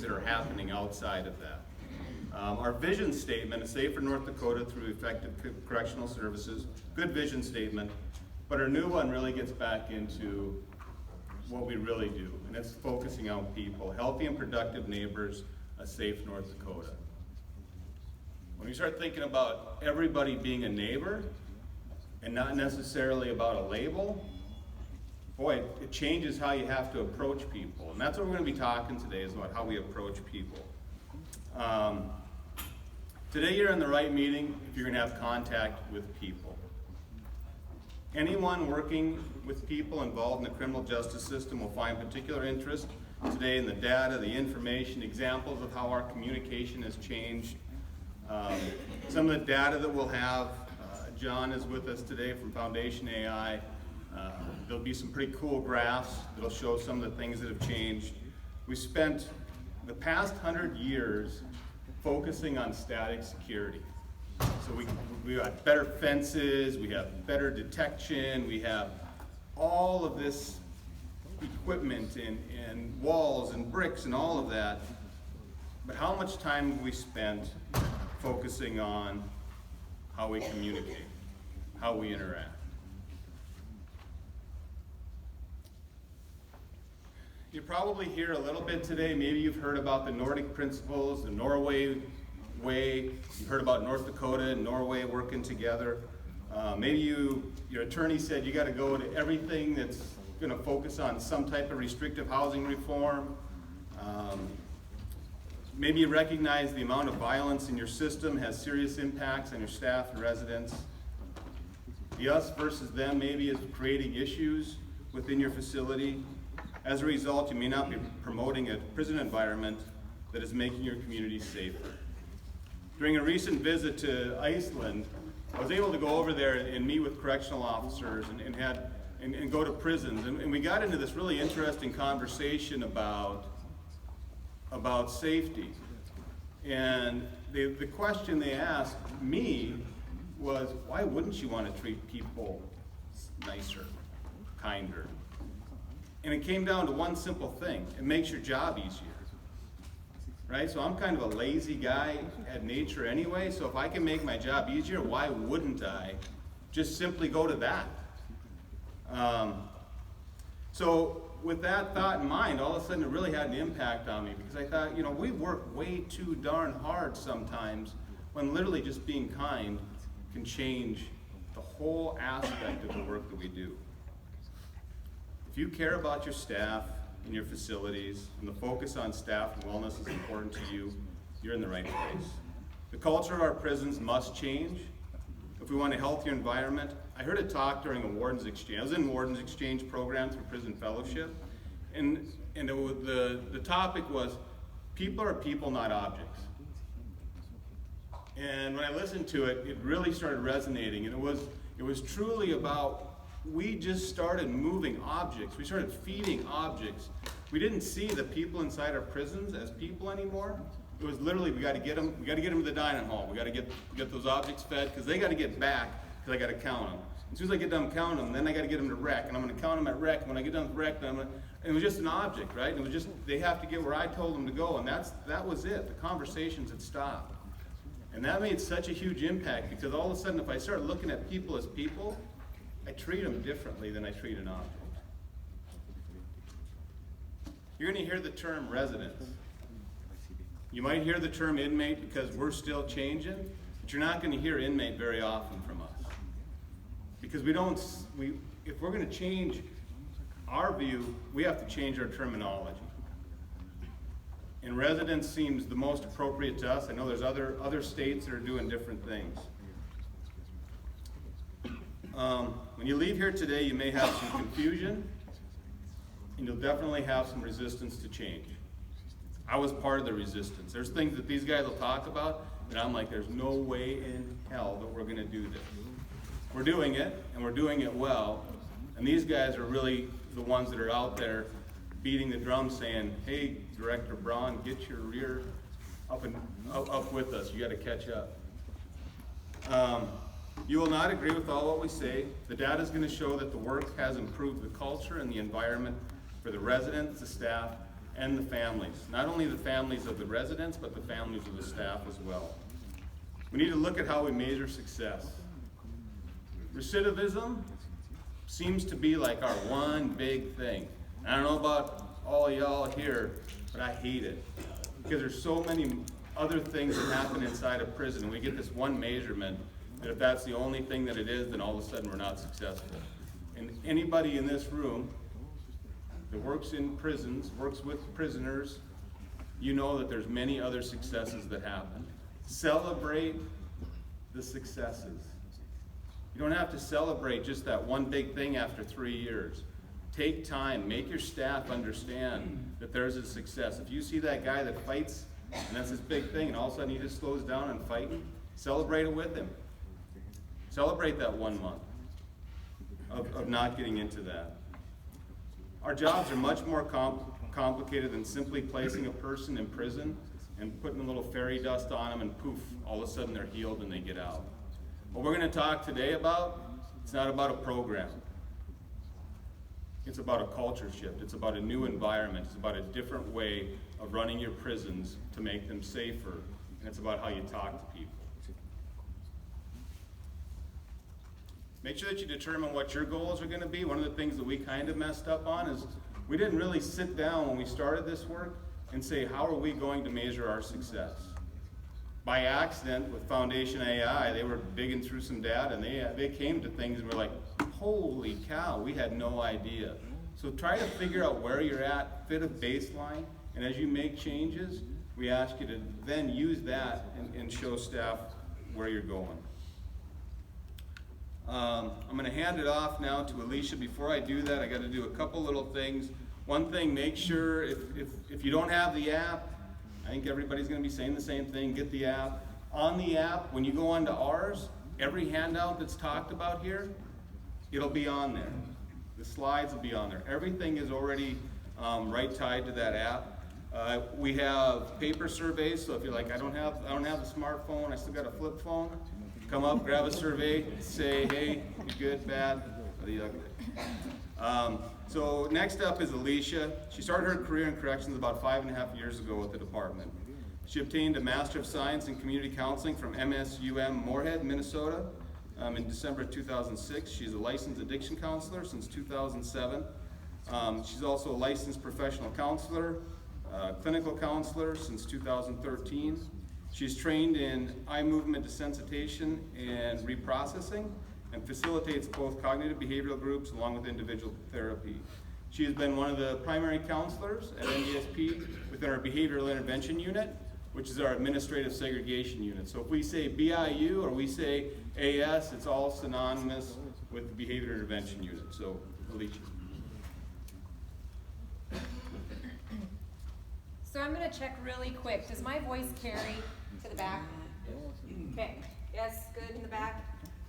that are happening outside of that. Our vision statement, a safer North Dakota through effective correctional services, good vision statement, but our new one really gets back into what we really do, and it's focusing on people, healthy and productive neighbors, a safe North Dakota. When you start thinking about everybody being a neighbor and not necessarily about a label, boy, it changes how you have to approach people. And that's what we're going to be talking today, is about how we approach people. Today you're in the right meeting if you're going to have contact with people. Anyone working with people involved in the criminal justice system will find particular interest today in the data, the information, examples of how our communication has changed. Some of the data that we'll have, John is with us today from Foundation AI. There'll be some pretty cool graphs that'll show some of the things that have changed. We spent the past 100 years focusing on static security. So we got better fences, we have better detection, we have all of this equipment and walls and bricks and all of that. But how much time have we spent focusing on how we communicate, how we interact? You probably hear a little bit today, maybe you've heard about the Nordic principles, the Norway way, you've heard about North Dakota and Norway working together. Maybe your attorney said you got to go to everything that's going to focus on some type of restrictive housing reform. Maybe you recognize the amount of violence in your system has serious impacts on your staff and residents. The us versus them maybe is creating issues within your facility. As a result, you may not be promoting a prison environment that is making your community safer. During a recent visit to Iceland, I was able to go over there and meet with correctional officers and go to prisons. And we got into this really interesting conversation about safety. And the question they asked me was, why wouldn't you want to treat people nicer, kinder? And it came down to one simple thing: it makes your job easier, right? So I'm kind of a lazy guy at nature anyway, so if I can make my job easier, why wouldn't I just simply go to that? So with that thought in mind, all of a sudden it really had an impact on me, because I thought, we work way too darn hard sometimes when literally just being kind can change the whole aspect of the work that we do. If you care about your staff and your facilities, and the focus on staff and wellness is important to you, you're in the right place. The culture of our prisons must change if we want a healthier environment. I heard a talk during a Warden's Exchange. I was in Warden's Exchange program through Prison Fellowship, and the topic was, people are people, not objects. And when I listened to it, it really started resonating, and it was truly about, we just started moving objects. We started feeding objects. We didn't see the people inside our prisons as people anymore. It was literally, we got to get them to the dining hall. We got to get those objects fed, because they got to get back, because I got to count them. As soon as I get done counting them, then I got to get them to rec, and I'm going to count them at rec. And when I get done with rec, then and it was just an object, right? And it was just, they have to get where I told them to go, and that was it. The conversations had stopped. And that made such a huge impact, because all of a sudden, if I start looking at people as people, I treat them differently than I treat an object. You're going to hear the term residents. You might hear the term inmate because we're still changing, but you're not going to hear inmate very often from us. Because if we're going to change our view, we have to change our terminology. And residents seems the most appropriate to us. I know there's other states that are doing different things. When you leave here today, you may have some confusion, and you'll definitely have some resistance to change. I was part of the resistance. There's things that these guys will talk about, and I'm like, there's no way in hell that we're going to do this. We're doing it, and we're doing it well, and these guys are really the ones that are out there beating the drum saying, hey, Director Braun, get your rear up with us. You got to catch up. You will not agree with all what we say. The data is going to show that the work has improved the culture and the environment for the residents, the staff, and the families. Not only the families of the residents, but the families of the staff as well. We need to look at how we measure success. Recidivism seems to be like our one big thing. I don't know about all y'all here, but I hate it. Because there's so many other things that happen inside a prison, and we get this one measurement that if that's the only thing that it is, then all of a sudden we're not successful. And anybody in this room that works in prisons, works with prisoners, you know that there's many other successes that happen. Celebrate the successes. You don't have to celebrate just that one big thing after 3 years. Take time, make your staff understand that there's a success. If you see that guy that fights, and that's his big thing, and all of a sudden he just slows down and fighting, celebrate it with him. Celebrate that 1 month of not getting into that. Our jobs are much more complicated than simply placing a person in prison and putting a little fairy dust on them and poof, all of a sudden they're healed and they get out. What we're going to talk today about, it's not about a program. It's about a culture shift. It's about a new environment. It's about a different way of running your prisons to make them safer. And it's about how you talk to people. Make sure that you determine what your goals are going to be. One of the things that we kind of messed up on is we didn't really sit down when we started this work and say, how are we going to measure our success? By accident, with Foundation AI, they were digging through some data, and they came to things and were like, holy cow, we had no idea. So try to figure out where you're at, fit a baseline, and as you make changes, we ask you to then use that and show staff where you're going. I'm going to hand it off now to Alicia. Before I do that, I got to do a couple little things. One thing, make sure if you don't have the app, I think everybody's going to be saying the same thing, get the app. On the app, when you go onto ours, every handout that's talked about here, it'll be on there. The slides will be on there. Everything is already right tied to that app. We have paper surveys, so if you're like, I don't have a smartphone, I still got a flip phone, come up, grab a survey, say, hey, you good, bad, or the ugly. So next up is Alicia. She started her career in corrections about 5.5 years ago with the department. She obtained a Master of Science in Community Counseling from MSUM Moorhead, Minnesota in December of 2006. She's a licensed addiction counselor since 2007. She's also a licensed professional counselor, clinical counselor since 2013. She's trained in eye movement desensitization and reprocessing, and facilitates both cognitive behavioral groups along with individual therapy. She has been one of the primary counselors at NDSP within our behavioral intervention unit, which is our administrative segregation unit. So if we say BIU or we say AS, it's all synonymous with the behavior intervention unit. So, Alicia. So I'm going to check really quick. Does my voice carry to the back? Okay. Yes, good in the back.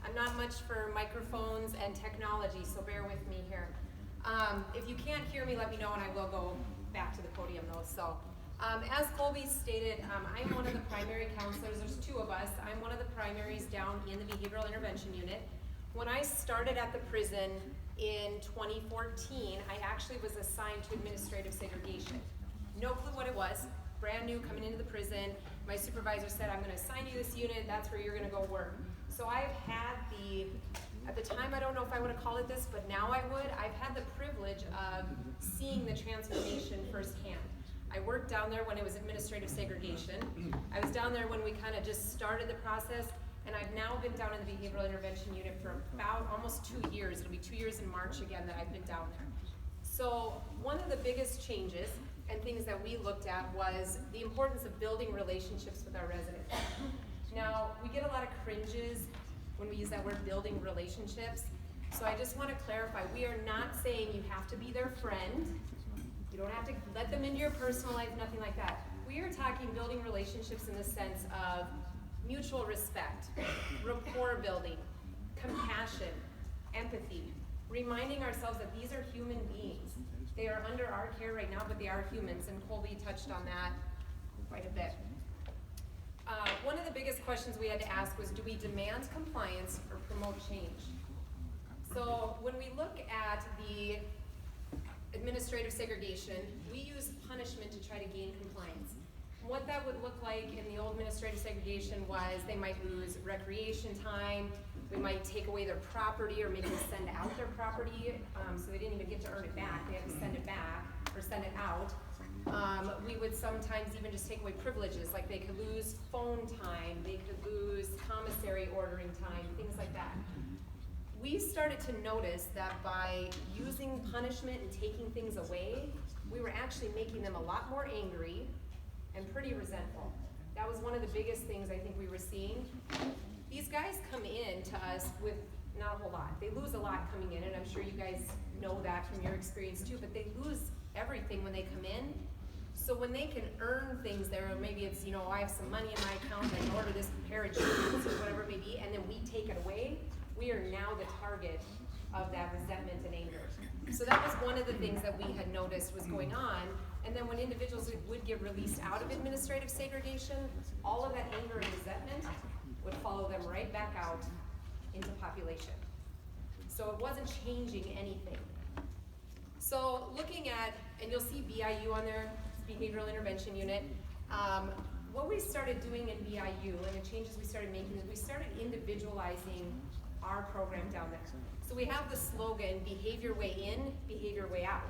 I'm not much for microphones and technology, so bear with me here. If you can't hear me, let me know and I will go back to the podium though. So, as Colby stated, I'm one of the primary counselors. There's two of us. I'm one of the primaries down in the behavioral intervention unit. When I started at the prison in 2014, I actually was assigned to administrative segregation. No clue what it was, brand new coming into the prison. My supervisor said, I'm going to assign you this unit, that's where you're going to go work. So I've had at the time, I don't know if I would have called it this, but now I would, I've had the privilege of seeing the transformation firsthand. I worked down there when it was administrative segregation. I was down there when we kind of just started the process, and I've now been down in the behavioral intervention unit for about almost 2 years. It'll be 2 years in March again that I've been down there. So one of the biggest changes and things that we looked at was the importance of building relationships with our residents. Now, we get a lot of cringes when we use that word, building relationships. So I just want to clarify, we are not saying you have to be their friend. You don't have to let them into your personal life, nothing like that. We are talking building relationships in the sense of mutual respect, rapport building, compassion, empathy, reminding ourselves that these are human beings. They are under our care right now, but they are humans, and Colby touched on that quite a bit. One of the biggest questions we had to ask was, do we demand compliance or promote change? So when we look at the administrative segregation, we use punishment to try to gain compliance. What that would look like in the old administrative segregation was they might lose recreation time, we might take away their property or make them send out their property, so they didn't even get to earn it back, they had to send it back or send it out. We would sometimes even just take away privileges, like they could lose phone time, they could lose commissary ordering time, things like that. We started to notice that by using punishment and taking things away, we were actually making them a lot more angry and pretty resentful. That was one of the biggest things I think we were seeing. These guys come in to us with not a whole lot. They lose a lot coming in, and I'm sure you guys know that from your experience too, but they lose everything when they come in. So when they can earn things there, or maybe it's, you know, I have some money in my account, I can order this pair of jeans or whatever it may be, and then we take it away, we are now the target of that resentment and anger. So that was one of the things that we had noticed was going on. And then when individuals would get released out of administrative segregation, all of that anger and resentment would follow them right back out into population. So it wasn't changing anything. So looking at, and you'll see BIU on there, Behavioral Intervention Unit. What we started doing in BIU and the changes we started making is we started individualizing our program down there. So we have the slogan, behavior way in, behavior way out.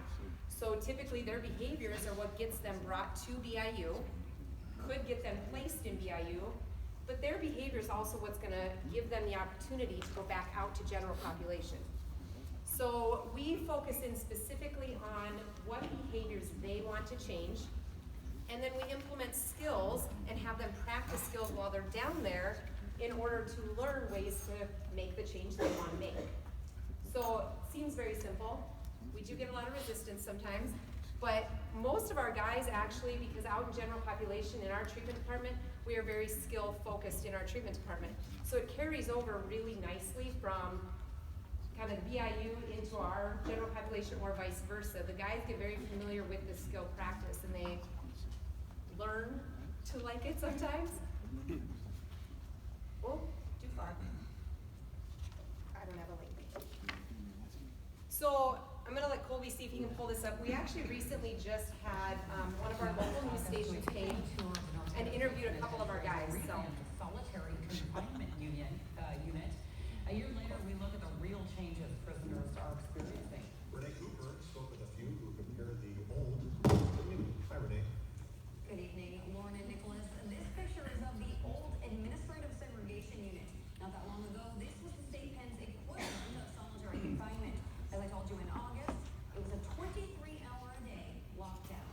So typically their behaviors are what gets them brought to BIU, could get them placed in BIU, but their behavior is also what's gonna give them the opportunity to go back out to general population. So we focus in specifically on what behaviors they want to change, and then we implement skills and have them practice skills while they're down there in order to learn ways to make the change they want to make. So it seems very simple. We do get a lot of resistance sometimes, but most of our guys actually, because out in general population in our treatment department, we are very skill focused in our treatment department. So it carries over really nicely from kind of BIU into our general population or vice versa. The guys get very familiar with the skill practice and they learn to like it sometimes. Oh, too far. I don't have a link. So I'm gonna let Colby see if he can pull this up. We actually recently just had one of our local news stations came and interviewed a couple of our guys. So. Solitary confinement unit. A year later, we look at the real changes prisoners are experiencing. Renee Cooper spoke with a few who compared the old to the new. Hi, Renee. Good evening, Lauren and Nicholas. This picture is of the old administrative segregation unit. Not that long ago, this was the state pen's equivalent of solitary confinement. As I told you in August, it was a 23-hour-a-day lockdown.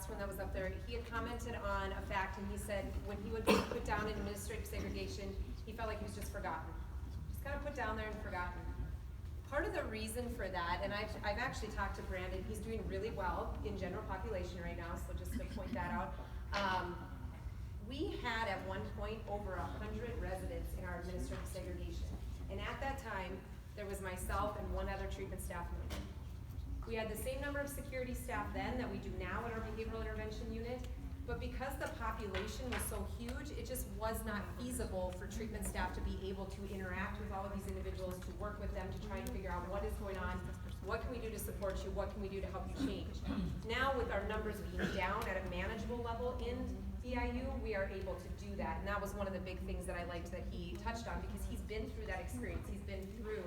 last one that was up there, he had commented on a fact, and he said when he would be put down in administrative segregation, he felt like he was just forgotten. Just kind of put down there and forgotten. Part of the reason for that, and I've actually talked to Brandon, he's doing really well in general population right now, so just to point that out. We had at one point over 100 residents in our administrative segregation. And at that time, there was myself and one other treatment staff member. We had the same number of security staff then that we do now at our behavioral intervention unit, but because the population was so huge, it just was not feasible for treatment staff to be able to interact with all of these individuals, to work with them, to try and figure out what is going on, what can we do to support you, what can we do to help you change. Now with our numbers being down at a manageable level in BIU, we are able to do that. And that was one of the big things that I liked that he touched on, because he's been through that experience. He's been through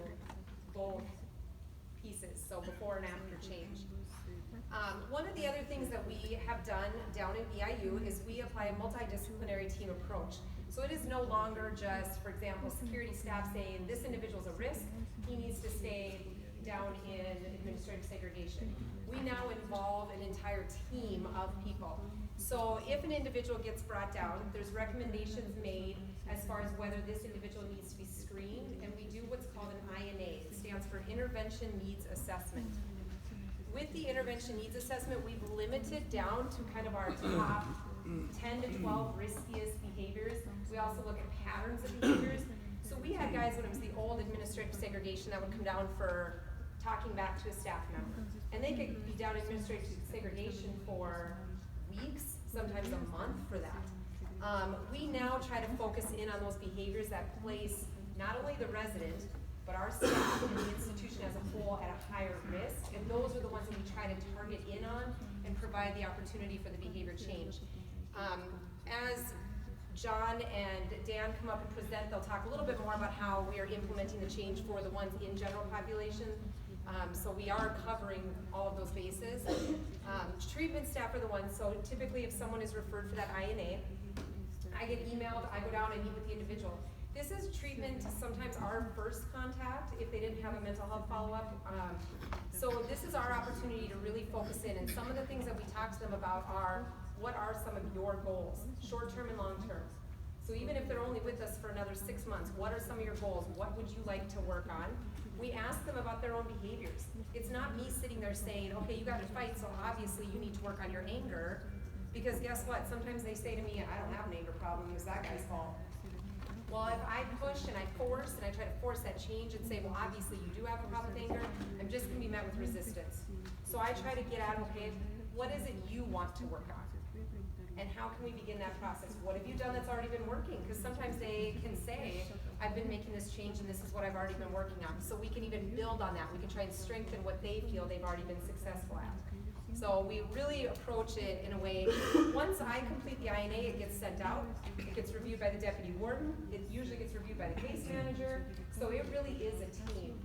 both pieces, so before and after change. One of the other things that we have done down in BIU is we apply a multidisciplinary team approach. So it is no longer just, for example, security staff saying this individual's a risk, he needs to stay down in administrative segregation. We now involve an entire team of people. So if an individual gets brought down, there's recommendations made as far as whether this individual needs to be screened, and we do what's called an INA. It stands for Intervention Needs Assessment. With the intervention needs assessment, we've limited down to kind of our top 10 to 12 riskiest behaviors. We also look at patterns of behaviors. So we had guys when it was the old administrative segregation that would come down for talking back to a staff member. And they could be down in administrative segregation for weeks, sometimes a month for that. We now try to focus in on those behaviors that place not only the resident, but our staff and the institution as a whole at a higher risk. And those are the ones that we try to target in on and provide the opportunity for the behavior change. As John and Dan come up and present, they'll talk a little bit more about how we are implementing the change for the ones in general population. So we are covering all of those bases. Treatment staff are the ones, so typically if someone is referred for that INA, I get emailed, I go down and meet with the individual. This is treatment, sometimes our first contact, if they didn't have a mental health follow-up. So this is our opportunity to really focus in, and some of the things that we talk to them about are, what are some of your goals, short-term and long-term? So even if they're only with us for another 6 months, what are some of your goals? What would you like to work on? We ask them about their own behaviors. It's not me sitting there saying, okay, you got to fight, so obviously you need to work on your anger, because guess what? Sometimes they say to me, I don't have an anger problem, it was that guy's fault. Well, if I push and I force and I try to force that change and say, well, obviously you do have a problem with anger, I'm just going to be met with resistance. So I try to get at, okay, what is it you want to work on? And how can we begin that process? What have you done that's already been working? Because sometimes they can say, I've been making this change and this is what I've already been working on. So we can even build on that. We can try and strengthen what they feel they've already been successful at. So we really approach it in a way, once I complete the INA, it gets sent out, it gets reviewed by the deputy warden, it usually gets reviewed by the case manager, so it really is a team.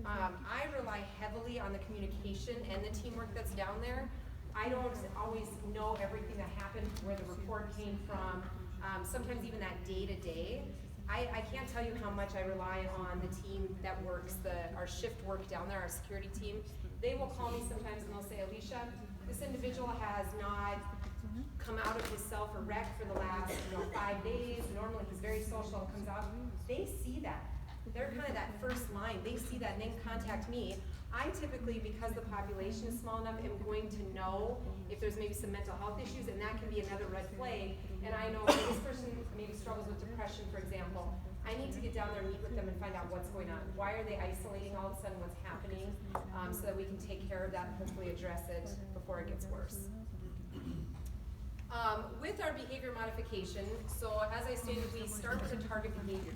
I rely heavily on the communication and the teamwork that's down there. I don't always know everything that happened, where the report came from, sometimes even that day-to-day. I can't tell you how much I rely on the team that works, our shift work down there, our security team. They will call me sometimes and they'll say, Alicia, this individual has not come out of his self or wreck for the last 5 days. Normally he's very social, comes out. They see that. They're kind of that first line. They see that and they contact me. I typically, because the population is small enough, am going to know if there's maybe some mental health issues, and that can be another red flag. And I know if this person maybe struggles with depression, for example, I need to get down there and meet with them and find out what's going on. Why are they isolating all of a sudden? What's happening? So that we can take care of that and hopefully address it before it gets worse. With our behavior modification, so as I stated, we start with a target behavior.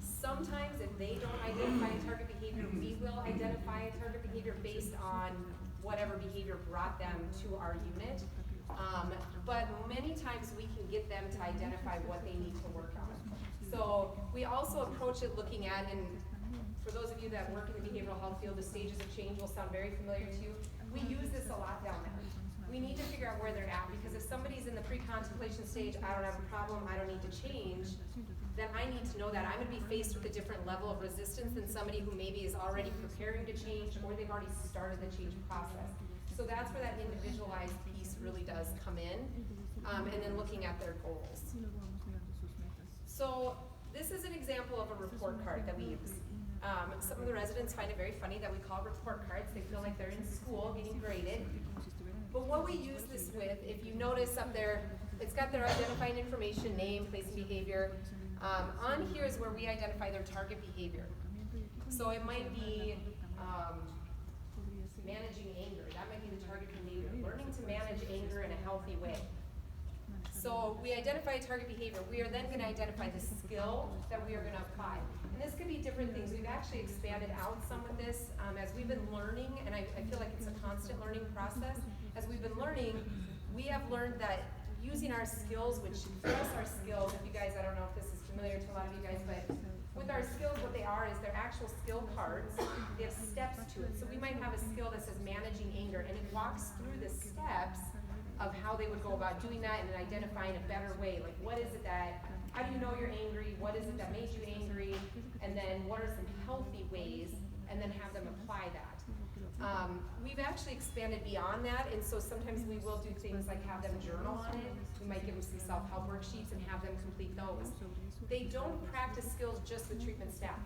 Sometimes if they don't identify a target behavior, we will identify a target behavior based on whatever behavior brought them to our unit. But many times we can get them to identify what they need to work on. So we also approach it looking at, and for those of you that work in the behavioral health field, the stages of change will sound very familiar to you. We use this a lot down there. We need to figure out where they're at, because if somebody's in the pre-contemplation stage, I don't have a problem, I don't need to change, then I need to know that I'm going to be faced with a different level of resistance than somebody who maybe is already preparing to change, or they've already started the change process. So that's where that individualized piece really does come in, and then looking at their goals. So this is an example of a report card that we use. Some of the residents find it very funny that we call report cards. They feel like they're in school getting graded. But what we use this with, if you notice up there, it's got their identifying information, name, place, and behavior. On here is where we identify their target behavior. So it might be managing anger. That might be the target behavior. Learning to manage anger in a healthy way. So we identify target behavior. We are then going to identify the skill that we are going to apply. And this could be different things. We've actually expanded out some of this as we've been learning, and I feel like it's a constant learning process. As we've been learning, we have learned that using our skills, which for us our skills, if you guys, I don't know if this is familiar to a lot of you guys, but with our skills, what they are is they're actual skill cards. They have steps to it. So we might have a skill that says managing anger, and it walks through the steps of how they would go about doing that and then identifying a better way. Like, what is it that, how do you know you're angry? What is it that made you angry? And then what are some healthy ways? And then have them apply that. We've actually expanded beyond that, and so sometimes we will do things like have them journal on it. We might give them some self-help worksheets and have them complete those. They don't practice skills just with treatment staff.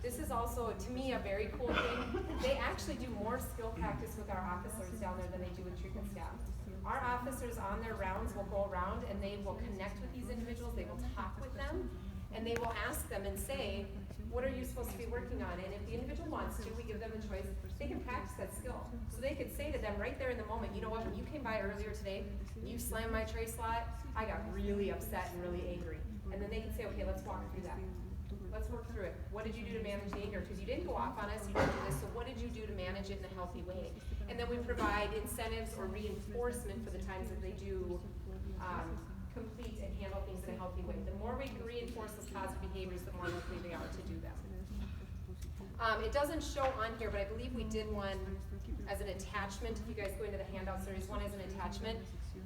This is also, to me, a very cool thing. They actually do more skill practice with our officers down there than they do with treatment staff. Our officers on their rounds will go around and they will connect with these individuals, they will talk with them, and they will ask them and say, what are you supposed to be working on? And if the individual wants to, we give them a choice, they can practice that skill. So they could say to them right there in the moment, you know what, when you came by earlier today, you slammed my tray slot, I got really upset and really angry. And then they can say, okay, let's walk through that. Let's work through it. What did you do to manage the anger? Because you didn't go off on us, you didn't do this, so what did you do to manage it in a healthy way? And then we provide incentives or reinforcement for the times that they do complete and handle things in a healthy way. The more we can reinforce those positive behaviors, the more likely they are to do them. It doesn't show on here, but I believe we did one as an attachment. If you guys go into the handout series, one as an attachment.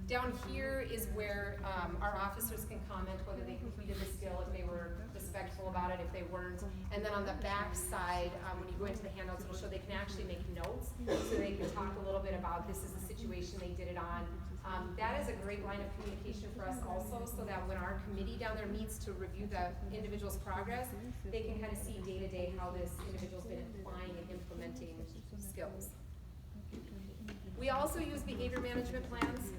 Down here is where our officers can comment whether they completed the skill, if they were respectful about it, if they weren't. And then on the back side, when you go into the handouts, it'll show they can actually make notes. So they can talk a little bit about this is the situation they did it on. That is a great line of communication for us also, so that when our committee down there meets to review the individual's progress, they can kind of see day to day how this individual's been applying and implementing skills. We also use behavior management plans.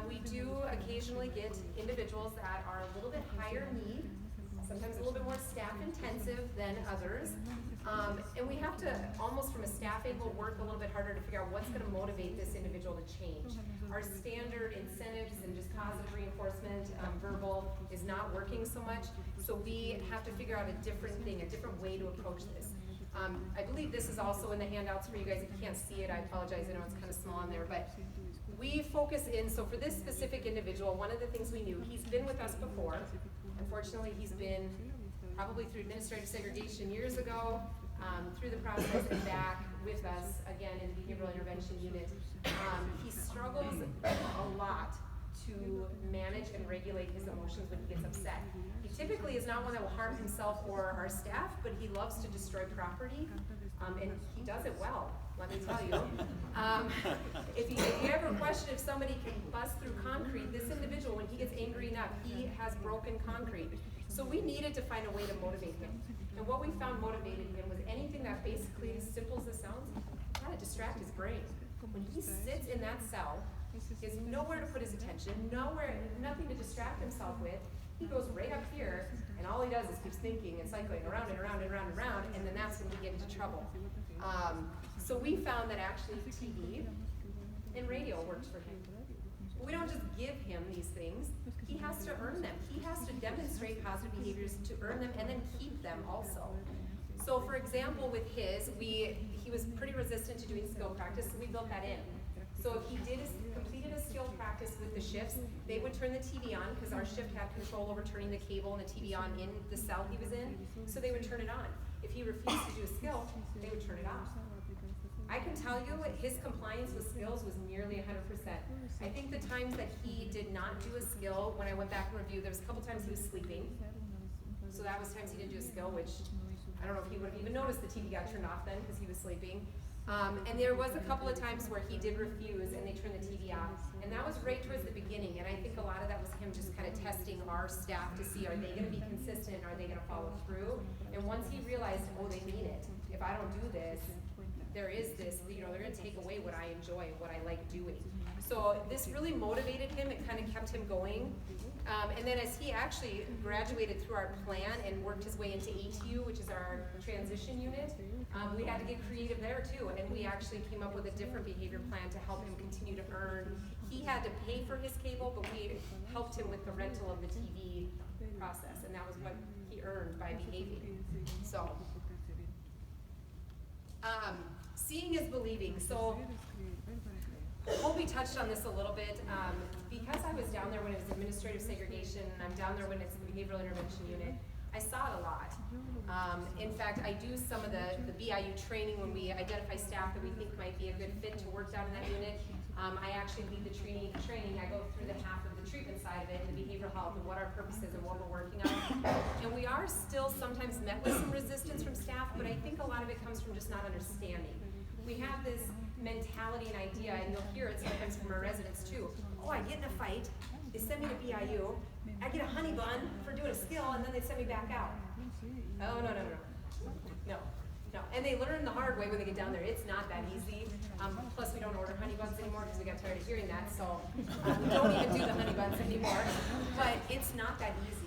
We do occasionally get individuals that are a little bit higher need, sometimes a little bit more staff intensive than others. And we have to, almost from a staff angle, work a little bit harder to figure out what's going to motivate this individual to change. Our standard incentives and just positive reinforcement, verbal, is not working so much. So we have to figure out a different thing, a different way to approach this. I believe this is also in the handouts for you guys. If you can't see it, I apologize. I know it's kind of small on there, but we focus in, so for this specific individual, one of the things we knew, he's been with us before. Unfortunately, he's been probably through administrative segregation years ago, through the process and back with us again in the behavioral intervention unit. He struggles a lot to manage and regulate his emotions when he gets upset. He typically is not one that will harm himself or our staff, but he loves to destroy property, and he does it well, let me tell you. If you ever question if somebody can bust through concrete, this individual, when he gets angry enough, he has broken concrete. So we needed to find a way to motivate him. And what we found motivated him was anything that basically, as simple as it sounds, kind of distract his brain. When he sits in that cell, he has nowhere to put his attention, nothing to distract himself with. He goes right up here, and all he does is keeps thinking and cycling around and around and around and around, and then that's when we get into trouble. So we found that actually TV and radio works for him. But we don't just give him these things. He has to earn them. He has to demonstrate positive behaviors to earn them and then keep them also. So for example, with he was pretty resistant to doing skill practice, so we built that in. So if he completed a skill practice with the shifts, they would turn the TV on because our shift had control over turning the cable and the TV on in the cell he was in, so they would turn it on. If he refused to do a skill, they would turn it off. I can tell you his compliance with skills was nearly 100%. I think the times that he did not do a skill, when I went back and reviewed, there was a couple times he was sleeping. So that was times he didn't do a skill, which I don't know if he would have even noticed the TV got turned off then because he was sleeping. And there was a couple of times where he did refuse and they turned the TV off. And that was right towards the beginning. And I think a lot of that was him just kind of testing our staff to see, are they gonna be consistent? Are they gonna follow through? And once he realized, oh, they mean it. If I don't do this, there is this, you know, they're gonna take away what I enjoy, what I like doing. So this really motivated him. It kind of kept him going. And then as he actually graduated through our plan and worked his way into ATU, which is our transition unit, we had to get creative there too. And we actually came up with a different behavior plan to help him continue to earn. He had to pay for his cable, but we helped him with the rental of the TV process. And that was what he earned by behaving. So, seeing is believing. So, Colby touched on this a little bit. Because I was down there when it was administrative segregation, and I'm down there when it's the behavioral intervention unit, I saw it a lot. In fact, I do some of the BIU training when we identify staff that we think might be a good fit to work down in that unit. I actually lead the training. I go through the half of the treatment side of it, the behavioral health, and what our purpose is and what we're working on. And we are still sometimes met with some resistance from staff, but I think a lot of it comes from just not understanding. We have this mentality and idea, and you'll hear it sometimes from our residents too. Oh, I get in a fight, they send me to BIU, I get a honey bun for doing a skill, and then they send me back out. Oh, no. And they learn the hard way when they get down there. It's not that easy. Plus, we don't order honey buns anymore because we got tired of hearing that, so we don't even do the honey buns anymore. But it's not that easy.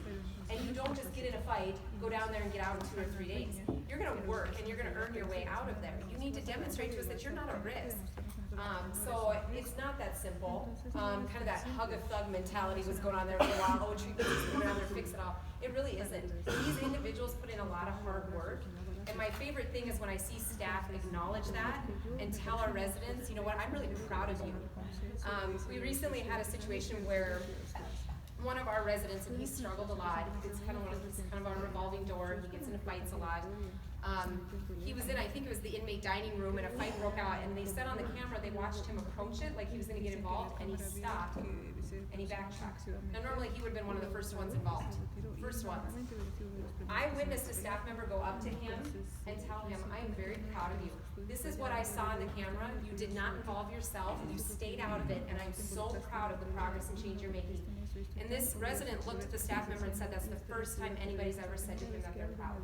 And you don't just get in a fight, go down there and get out in 2 or 3 days. You're gonna work and you're gonna earn your way out of there. You need to demonstrate to us that you're not a risk. So it's not that simple. Kind of that hug a thug mentality was going on there for a while. Oh, treat this, go down there, fix it all. It really isn't. These individuals put in a lot of hard work. And my favorite thing is when I see staff acknowledge that and tell our residents, you know what, I'm really proud of you. We recently had a situation where one of our residents, and he struggled a lot. It's kind of a revolving door. He gets into fights a lot. He was in, I think it was the inmate dining room, and a fight broke out, and they said on the camera, they watched him approach it like he was gonna get involved, and he stopped, and he backtracked. Now normally he would've been one of the first ones involved. First ones. I witnessed a staff member go up to him and tell him, I am very proud of you. This is what I saw on the camera. You did not involve yourself, you stayed out of it, and I'm so proud of the progress and change you're making. And this resident looked at the staff member and said that's the first time anybody's ever said to him that they're proud.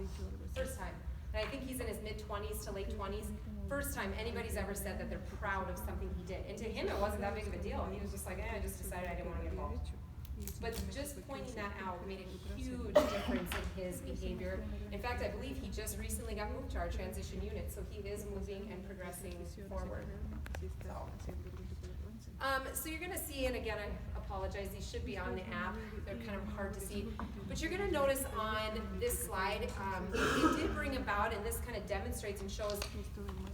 First time. And I think he's in his mid-20s to late 20s. First time anybody's ever said that they're proud of something he did. And to him, it wasn't that big of a deal. He was just like, I just decided I didn't want to get involved. But just pointing that out made a huge difference in his behavior. In fact, I believe he just recently got moved to our transition unit, so he is moving and progressing forward. So you're gonna see, and again, I apologize, these should be on the app. They're kind of hard to see. But you're gonna notice on this slide, it did bring about, and this kind of demonstrates and shows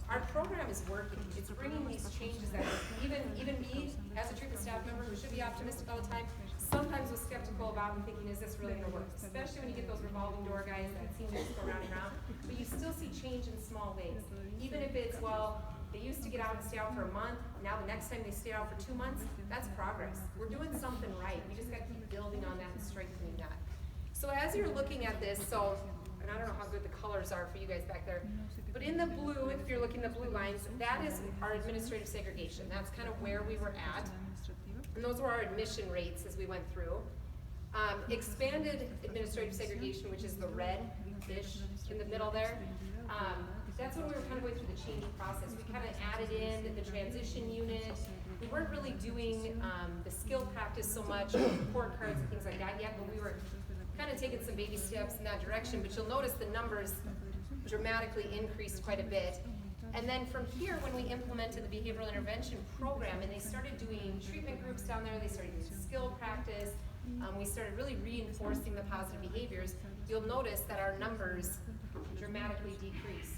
our program is working. It's bringing these changes that even me, as a treatment staff member who should be optimistic all the time, sometimes was skeptical about and thinking, is this really gonna work? Especially when you get those revolving door guys that seem to just go round and round. But you still see change in small ways. Even if it's, well, they used to get out and stay out for a month, now the next time they stay out for 2 months, that's progress. We're doing something right. We just gotta keep building on that and strengthening that. So as you're looking at this, and I don't know how good the colors are for you guys back there, but in the blue, if you're looking at the blue lines, that is our administrative segregation. That's kind of where we were at. And those were our admission rates as we went through. Expanded administrative segregation, which is the red-ish in the middle there, that's when we were kind of going through the change process. We kind of added in the transition unit. We weren't really doing the skill practice so much, report cards and things like that yet, but we were kind of taking some baby steps in that direction. But you'll notice the numbers dramatically increased quite a bit. And then from here, when we implemented the behavioral intervention program and they started doing treatment groups down there, they started doing skill practice, we started really reinforcing the positive behaviors, you'll notice that our numbers dramatically decreased.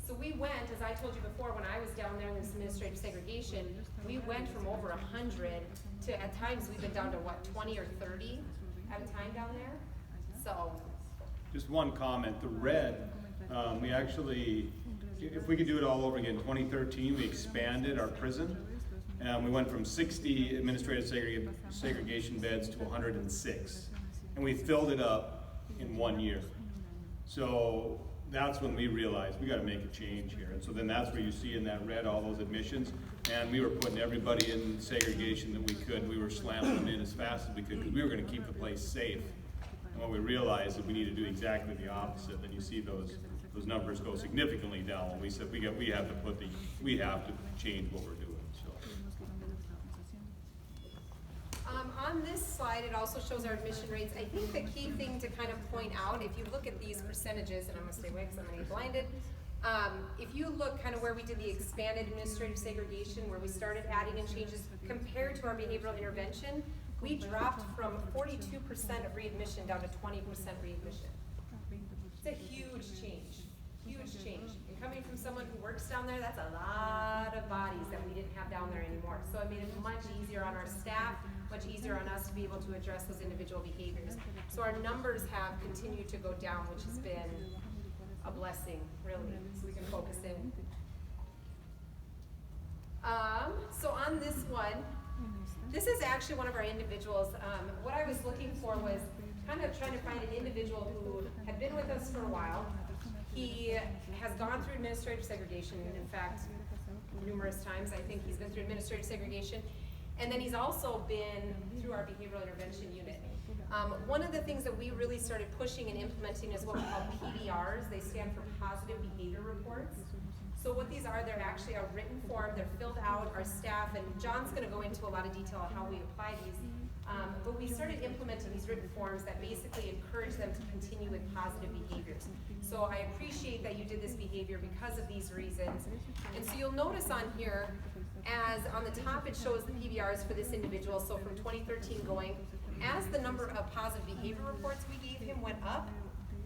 So we went, as I told you before, when I was down there in this administrative segregation, we went from over 100 to, at times, we've been down to what, 20 or 30 at a time down there? So. Just one comment, the red, we actually, if we could do it all over again, 2013, we expanded our prison. We went from 60 administrative segregation beds to 106. And we filled it up in 1 year. So that's when we realized we got to make a change here. And so then that's where you see in that red all those admissions, and we were putting everybody in segregation that we could. We were slamming them in as fast as we could because we were going to keep the place safe. And when we realized that we need to do exactly the opposite, then you see those numbers go significantly down. When we said we have to change what we're doing. So. On this slide, it also shows our admission rates. I think the key thing to kind of point out, if you look at these percentages, and I'm gonna stay away because I'm gonna get blinded. If you look kind of where we did the expanded administrative segregation, where we started adding in changes compared to our behavioral intervention, we dropped from 42% of readmission down to 20% readmission. It's a huge change, huge change. And coming from someone who works down there, that's a lot of bodies that we didn't have down there anymore. So it made it much easier on our staff, much easier on us to be able to address those individual behaviors. So our numbers have continued to go down, which has been a blessing, really, so we can focus in. So on this one, this is actually one of our individuals. What I was looking for was kind of trying to find an individual who had been with us for a while. He has gone through administrative segregation, in fact, numerous times. I think he's been through administrative segregation. And then he's also been through our behavioral intervention unit. One of the things that we really started pushing and implementing is what we call PDRs. They stand for Positive Behavior Reports. So what these are, they're actually a written form. They're filled out, our staff, and John's gonna go into a lot of detail on how we apply these. But we started implementing these written forms that basically encourage them to continue with positive behaviors. So I appreciate that you did this behavior because of these reasons. And so you'll notice on here, as on the top it shows the PBRs for this individual, so from 2013 going, as the number of positive behavior reports we gave him went up,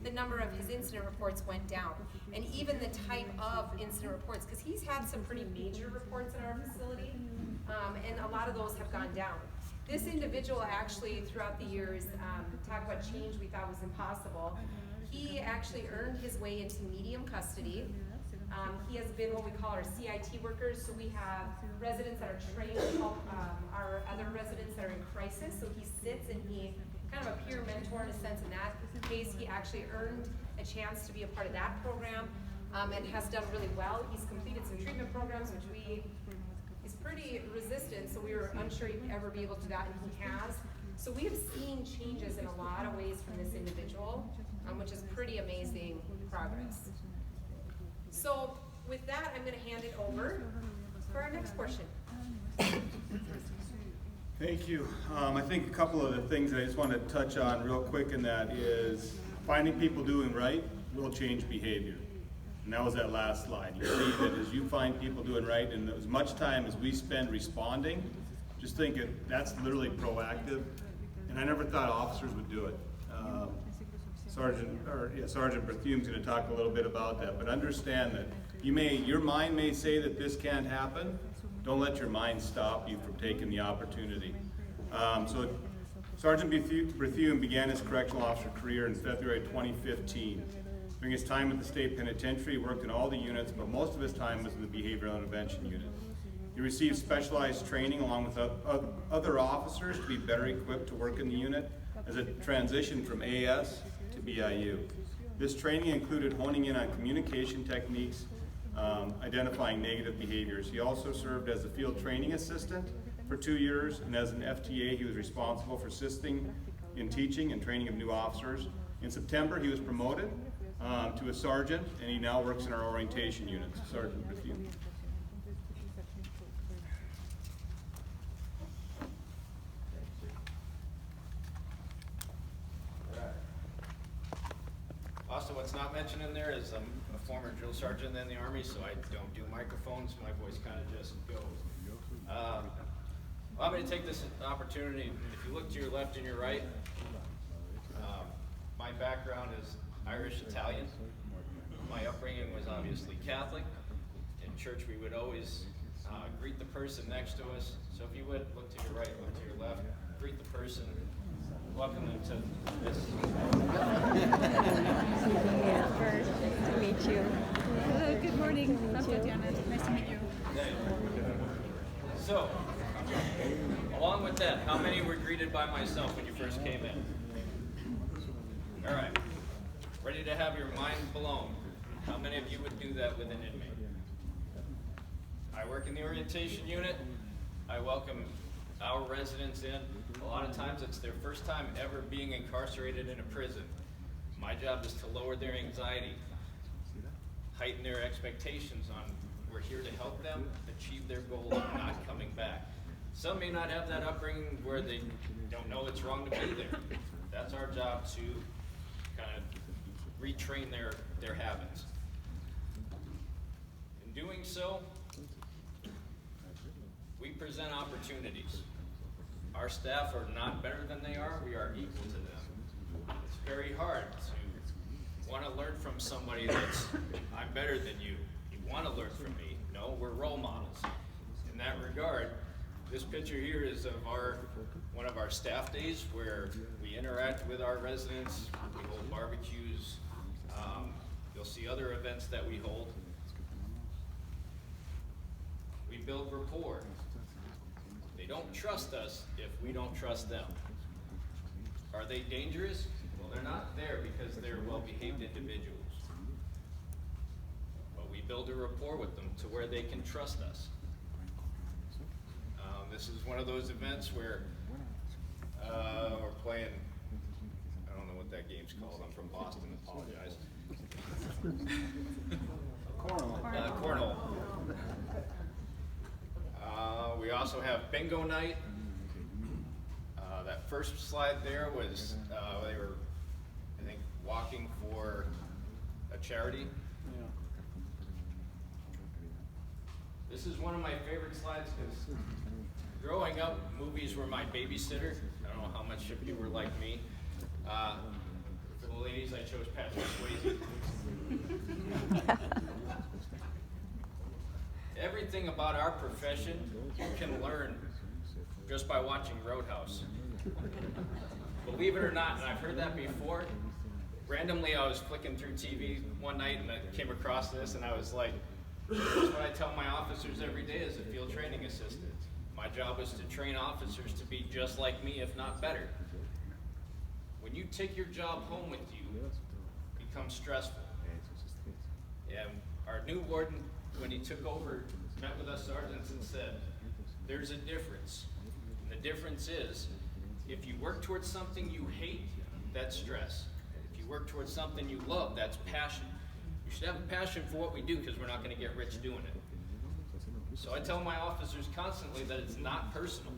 the number of his incident reports went down. And even the type of incident reports, because he's had some pretty major reports in our facility, and a lot of those have gone down. This individual actually, throughout the years, talk about change we thought was impossible. He actually earned his way into medium custody. He has been what we call our CIT workers, so we have residents that are trained to help our other residents that are in crisis, so he sits and he kind of a peer mentor in a sense. In that case, he actually earned a chance to be a part of that program and has done really well. He's completed some treatment programs, which he's pretty resistant, so we were unsure he'd ever be able to do that, and he has. So we have seen changes in a lot of ways from this individual, which is pretty amazing progress. So with that, I'm going to hand it over for our next portion. Thank you. I think a couple of the things that I just want to touch on real quick, and that is finding people doing right will change behavior. And that was that last slide. You see that as you find people doing right, and as much time as we spend responding, just think that's literally proactive. And I never thought officers would do it. Sergeant Berthiaume is going to talk a little bit about that, but understand that your mind may say that this can't happen. Don't let your mind stop you from taking the opportunity. So Sergeant Berthiaume began his correctional officer career in February 2015. During his time at the state penitentiary, he worked in all the units, but most of his time was in the behavioral intervention unit. He received specialized training along with other officers to be better equipped to work in the unit as a transition from AS to BIU. This training included honing in on communication techniques, identifying negative behaviors. He also served as a field training assistant for 2 years, and as an FTA, he was responsible for assisting in teaching and training of new officers. In September, he was promoted to a sergeant, and he now works in our orientation unit. Sergeant Berthiaume. Also, what's not mentioned in there is I'm a former drill sergeant in the Army, so I don't do microphones. My voice kind of just goes. I'm going to take this opportunity. If you look to your left and your right, my background is Irish-Italian. My upbringing was obviously Catholic. In church, we would always greet the person next to us. So if you would, look to your right, look to your left, greet the person. Welcome them to this. To meet you. Hello, good morning. I'm Tatiana. Nice to meet you. So, along with that, how many were greeted by myself when you first came in? All right. Ready to have your mind blown? How many of you would do that with an inmate? I work in the orientation unit. I welcome our residents in. A lot of times it's their first time ever being incarcerated in a prison. My job is to lower their anxiety, heighten their expectations on we're here to help them achieve their goal of not coming back. Some may not have that upbringing where they don't know it's wrong to be there. That's our job to kind of retrain their habits. In doing so, we present opportunities. Our staff are not better than they are, we are equal to them. It's very hard to want to learn from somebody that's, I'm better than you. You want to learn from me. No, we're role models. In that regard, this picture here is of one of our staff days where we interact with our residents, we hold barbecues, you'll see other events that we hold. We build rapport. They don't trust us if we don't trust them. Are they dangerous? Well, they're not there because they're well-behaved individuals. But we build a rapport with them to where they can trust us. This is one of those events where we're playing, I don't know what that game's called, I'm from Boston, apologize. Cornhole. We also have bingo night. That first slide there was, they were, I think, walking for a charity. This is one of my favorite slides because growing up, movies were my babysitter. I don't know how much of you were like me. For the ladies, I chose Patrick Swayze. Everything about our profession you can learn just by watching Roadhouse. Believe it or not, and I've heard that before, randomly I was flicking through TV one night and I came across this and I was like, this is what I tell my officers every day as a field training assistant. My job is to train officers to be just like me, if not better. When you take your job home with you, it becomes stressful. And our new warden, when he took over, met with us sergeants and said, there's a difference. And the difference is, if you work towards something you hate, that's stress. If you work towards something you love, that's passion. You should have a passion for what we do because we're not going to get rich doing it. So I tell my officers constantly that it's not personal.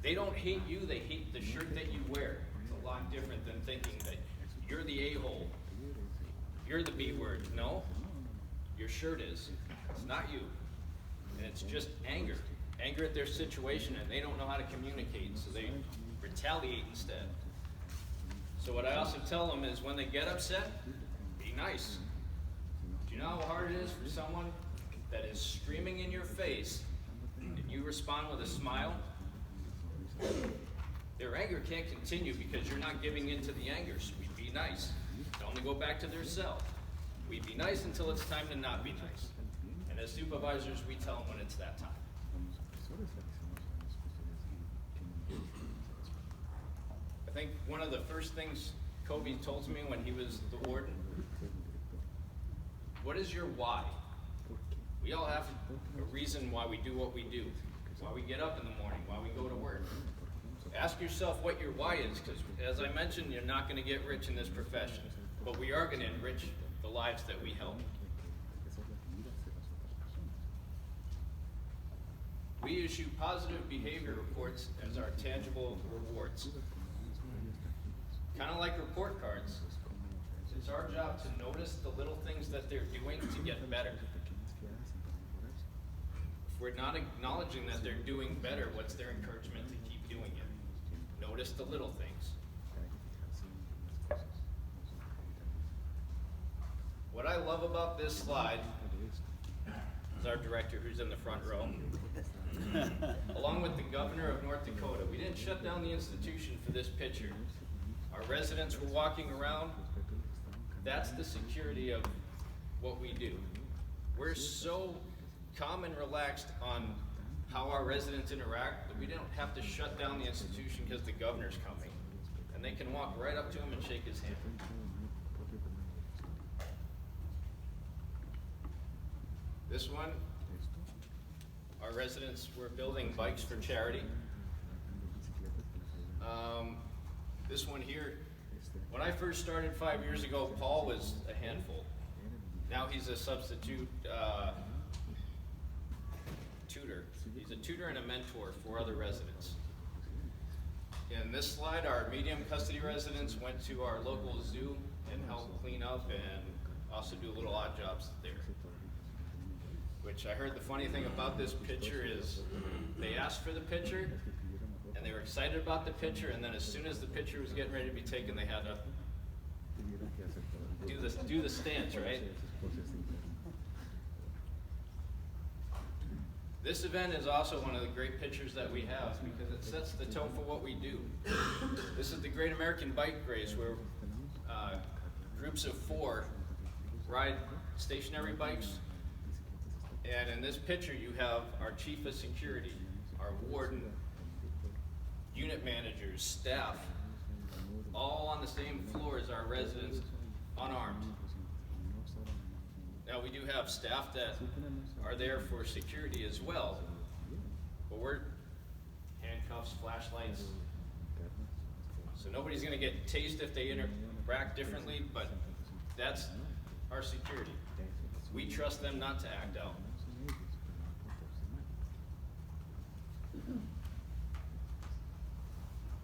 They don't hate you, they hate the shirt that you wear. It's a lot different than thinking that you're the a-hole, you're the B-word. No, your shirt is. It's not you. And it's just anger. Anger at their situation, and they don't know how to communicate, so they retaliate instead. So what I also tell them is when they get upset, be nice. Do you know how hard it is for someone that is screaming in your face and you respond with a smile? Their anger can't continue because you're not giving in to the anger, so we be nice. Tell them to go back to their cell. We be nice until it's time to not be nice. And as supervisors, we tell them when it's that time. I think one of the first things Colby told me when he was the warden, what is your why? We all have a reason why we do what we do, why we get up in the morning, why we go to work. Ask yourself what your why is, because as I mentioned, you're not going to get rich in this profession, but we are going to enrich the lives that we help. We issue positive behavior reports as our tangible rewards. Kind of like report cards. It's our job to notice the little things that they're doing to get better. If we're not acknowledging that they're doing better, what's their encouragement to keep doing it? Notice the little things. What I love about this slide is our director who's in the front row. Along with the governor of North Dakota, we didn't shut down the institution for this picture. Our residents were walking around. That's the security of what we do. We're so calm and relaxed on how our residents interact that we don't have to shut down the institution because the governor's coming. And they can walk right up to him and shake his hand. This one, our residents were building bikes for charity. This one here, when I first started 5 years ago, Paul was a handful. Now he's a substitute tutor. He's a tutor and a mentor for other residents. In this slide, our medium custody residents went to our local zoo and helped clean up and also do little odd jobs there. Which I heard the funny thing about this picture is they asked for the picture and they were excited about the picture, and then as soon as the picture was getting ready to be taken, they had to do the stance, right? This event is also one of the great pictures that we have because it sets the tone for what we do. This is the Great American Bike Race where groups of 4 ride stationary bikes. And in this picture you have our chief of security, our warden, unit managers, staff, all on the same floor as our residents, unarmed. Now we do have staff that are there for security as well, but we're handcuffs, flashlights, so nobody's gonna get tased if they interact differently, but that's our security. We trust them not to act out.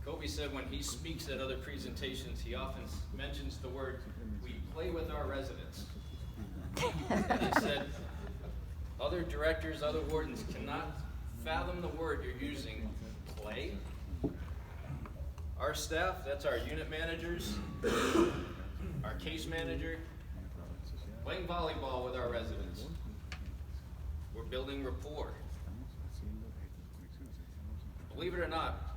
Colby said when he speaks at other presentations, he often mentions the word, we play with our residents. And he said, other directors, other wardens cannot fathom the word you're using, play. Our staff, that's our unit managers, our case manager, playing volleyball with our residents. We're building rapport. Believe it or not,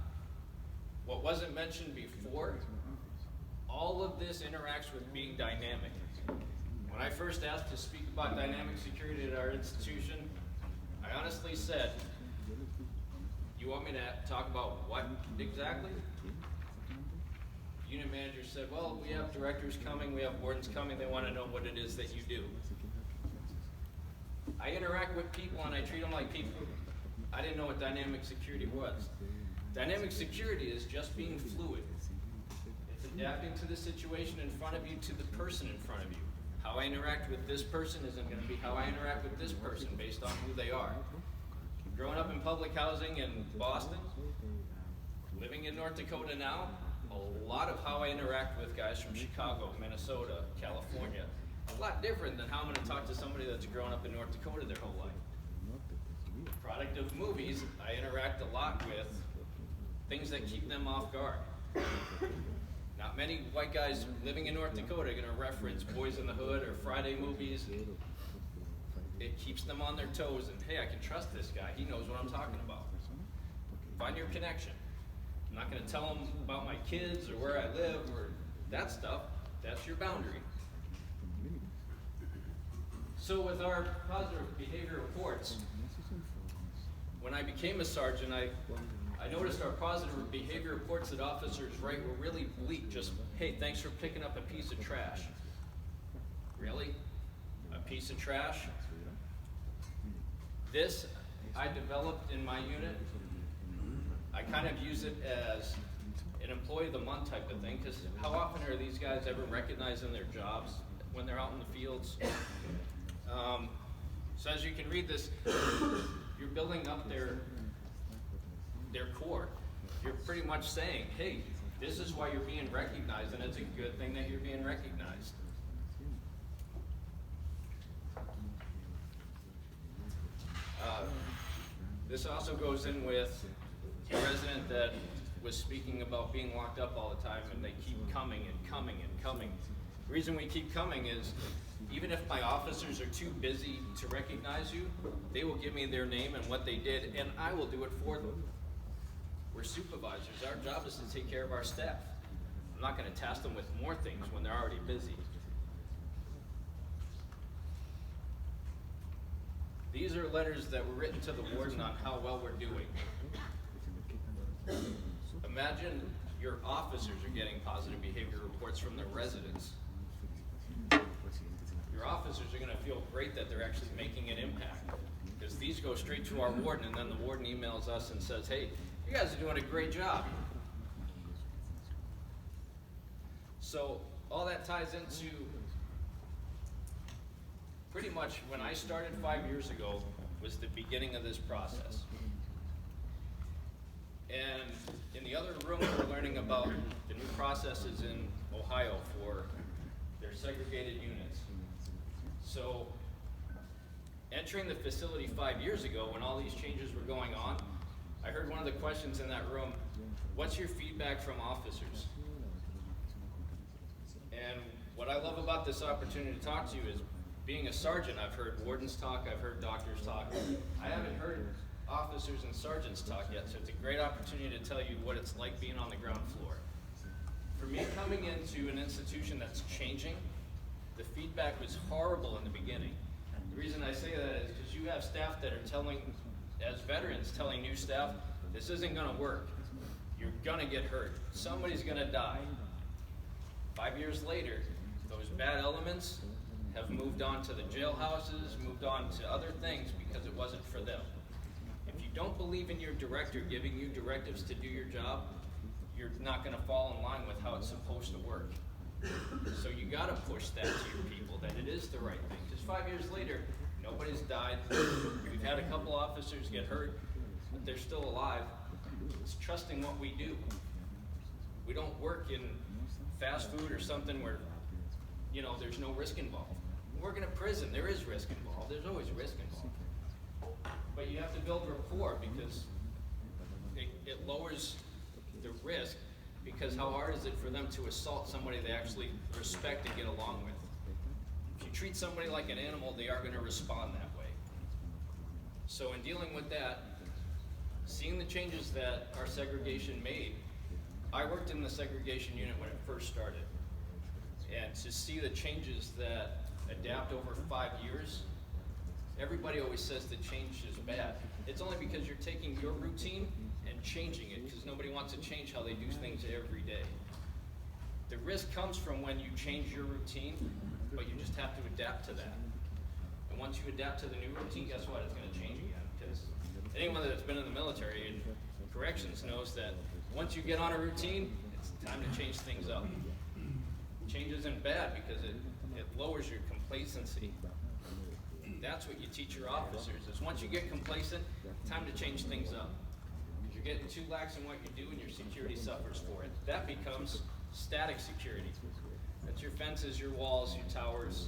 what wasn't mentioned before, all of this interacts with being dynamic. When I first asked to speak about dynamic security at our institution, I honestly said, you want me to talk about what exactly? Unit manager said, well, we have directors coming, we have wardens coming, they want to know what it is that you do. I interact with people and I treat them like people. I didn't know what dynamic security was. Dynamic security is just being fluid. It's adapting to the situation in front of you, to the person in front of you. How I interact with this person isn't going to be how I interact with this person based on who they are. Growing up in public housing in Boston, living in North Dakota now, a lot of how I interact with guys from Chicago, Minnesota, California, a lot different than how I'm going to talk to somebody that's grown up in North Dakota their whole life. Product of movies, I interact a lot with things that keep them off guard. Not many white guys living in North Dakota are going to reference Boys in the Hood or Friday movies. It keeps them on their toes and, hey, I can trust this guy. He knows what I'm talking about. Find your connection. I'm not going to tell them about my kids or where I live or that stuff. That's your boundary. So with our positive behavior reports, when I became a sergeant, I noticed our positive behavior reports that officers write were really bleak. Just, hey, thanks for picking up a piece of trash. Really? A piece of trash? This I developed in my unit. I kind of use it as an employee of the month type of thing, because how often are these guys ever recognized in their jobs when they're out in the fields? So as you can read this, you're building up their core. You're pretty much saying, hey, this is why you're being recognized, and it's a good thing that you're being recognized. This also goes in with a resident that was speaking about being locked up all the time, and they keep coming and coming and coming. The reason we keep coming is, even if my officers are too busy to recognize you, they will give me their name and what they did, and I will do it for them. We're supervisors. Our job is to take care of our staff. I'm not going to task them with more things when they're already busy. These are letters that were written to the warden on how well we're doing. Imagine your officers are getting positive behavior reports from their residents. your officers are gonna feel great that they're actually making an impact. Because these go straight to our warden, and then the warden emails us and says, hey, you guys are doing a great job. So all that ties into pretty much when I started 5 years ago was the beginning of this process. And in the other room, we're learning about the new processes in Ohio for their segregated units. So entering the facility 5 years ago when all these changes were going on, I heard one of the questions in that room, what's your feedback from officers? And what I love about this opportunity to talk to you is being a sergeant, I've heard wardens talk, I've heard doctors talk. I haven't heard officers and sergeants talk yet, so it's a great opportunity to tell you what it's like being on the ground floor. For me, coming into an institution that's changing, the feedback was horrible in the beginning. The reason I say that is because you have staff that are telling, as veterans, telling new staff, this isn't gonna work. You're gonna get hurt. Somebody's gonna die. 5 years later, those bad elements have moved on to the jailhouses, moved on to other things because it wasn't for them. If you don't believe in your director giving you directives to do your job, you're not gonna fall in line with how it's supposed to work. So you gotta push that to your people, that it is the right thing. Just 5 years later, nobody's died. We've had a couple officers get hurt, but they're still alive. It's trusting what we do. We don't work in fast food or something where, you know, there's no risk involved. We work in a prison, there is risk involved. There's always risk involved. But you have to build rapport because it lowers the risk, because how hard is it for them to assault somebody they actually respect and get along with? If you treat somebody like an animal, they are going to respond that way. So in dealing with that, seeing the changes that our segregation made, I worked in the segregation unit when it first started. And to see the changes that adapt over 5 years, everybody always says that change is bad. It's only because you're taking your routine and changing it, because nobody wants to change how they do things every day. The risk comes from when you change your routine, but you just have to adapt to that. And once you adapt to the new routine, guess what? It's going to change again. Because anyone that's been in the military and corrections knows that once you get on a routine, it's time to change things up. Change isn't bad because it lowers your complacency. That's what you teach your officers, is once you get complacent, time to change things up. If you're getting too lax in what you do and your security suffers for it, that becomes static security. That's your fences, your walls, your towers.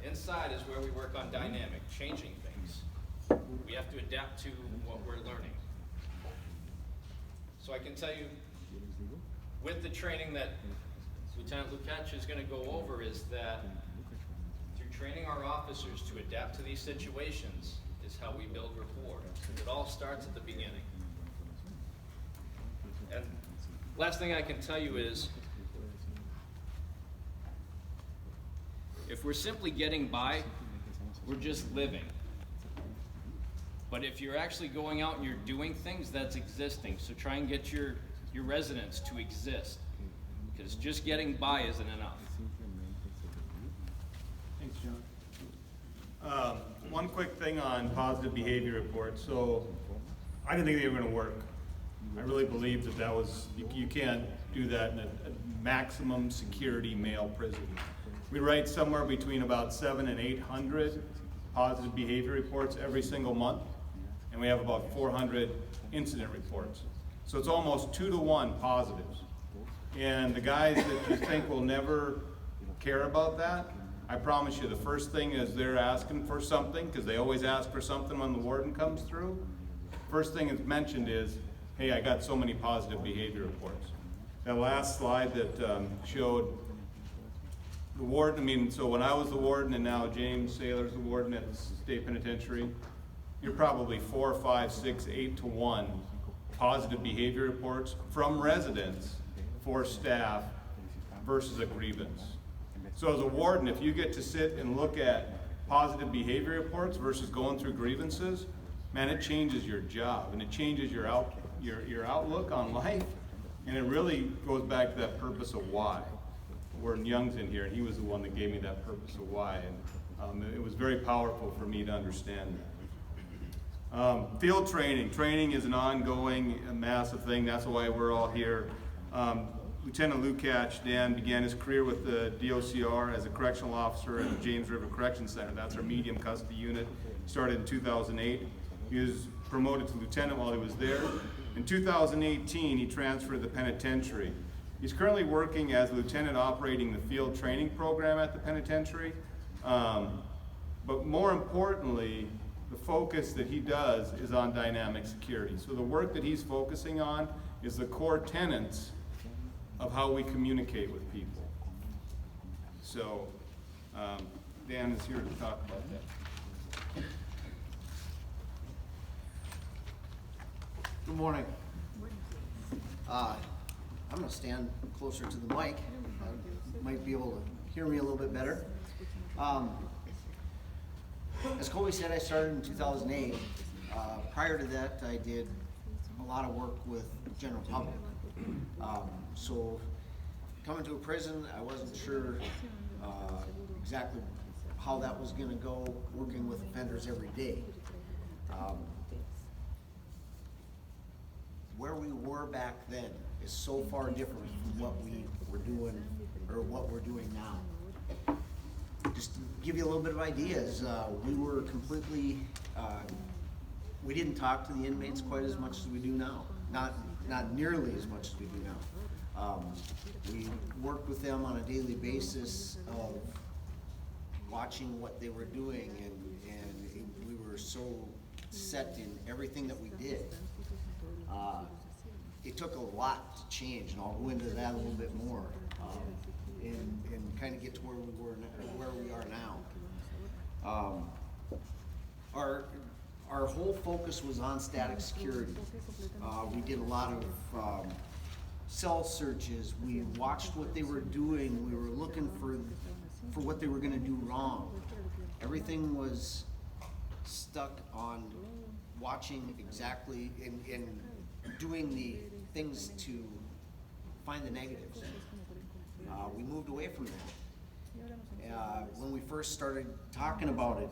Inside is where we work on dynamic, changing things. We have to adapt to what we're learning. So I can tell you, with the training that Lieutenant Lukach is going to go over, is that through training our officers to adapt to these situations is how we build rapport. It all starts at the beginning. And last thing I can tell you is, if we're simply getting by, we're just living. But if you're actually going out and you're doing things, that's existing. So try and get your residents to exist, because just getting by isn't enough. Thanks, John. One quick thing on positive behavior reports. So I didn't think they were going to work. I really believed that was, you can't do that in a maximum security male prison. We write somewhere between about 700 and 800 positive behavior reports every single month, and we have about 400 incident reports. So it's almost 2 to 1 positives. And the guys that you think will never care about that, I promise you the first thing is they're asking for something, because they always ask for something when the warden comes through. First thing that's mentioned is, hey, I got so many positive behavior reports. That last slide that showed the warden, so when I was the warden and now James Saylor's the warden at the state penitentiary, you're probably 4, 5, 6, 8 to 1 positive behavior reports from residents for staff versus a grievance. So as a warden, if you get to sit and look at positive behavior reports versus going through grievances, man, it changes your job and it changes your outlook on life, and it really goes back to that purpose of why. Warden Young's in here, and he was the one that gave me that purpose of why, and it was very powerful for me to understand that. Field training. Training is an ongoing, massive thing. That's why we're all here. Lieutenant Lukach, Dan, began his career with the DOCR as a correctional officer at the James River Correction Center. That's our medium custody unit. Started in 2008. He was promoted to lieutenant while he was there. In 2018, he transferred to the penitentiary. He's currently working as a lieutenant operating the field training program at the penitentiary. But more importantly, the focus that he does is on dynamic security. So the work that he's focusing on is the core tenets of how we communicate with people. So Dan is here to talk about that. Good morning. I'm going to stand closer to the mic. You might be able to hear me a little bit better. As Colby said, I started in 2008. Prior to that, I did a lot of work with the general public. So coming to a prison, I wasn't sure exactly how that was going to go, working with offenders every day. Where we were back then is so far different from what we were doing or what we're doing now. Just to give you a little bit of ideas, we were completely, we didn't talk to the inmates quite as much as we do now. Not nearly as much as we do now. We worked with them on a daily basis of watching what they were doing, and we were so set in everything that we did. It took a lot to change, and I'll go into that a little bit more, and kind of get to where we are now. Our whole focus was on static security. We did a lot of cell searches. We watched what they were doing. We were looking for what they were going to do wrong. Everything was stuck on watching exactly and doing the things to find the negatives. We moved away from that. When we first started talking about it,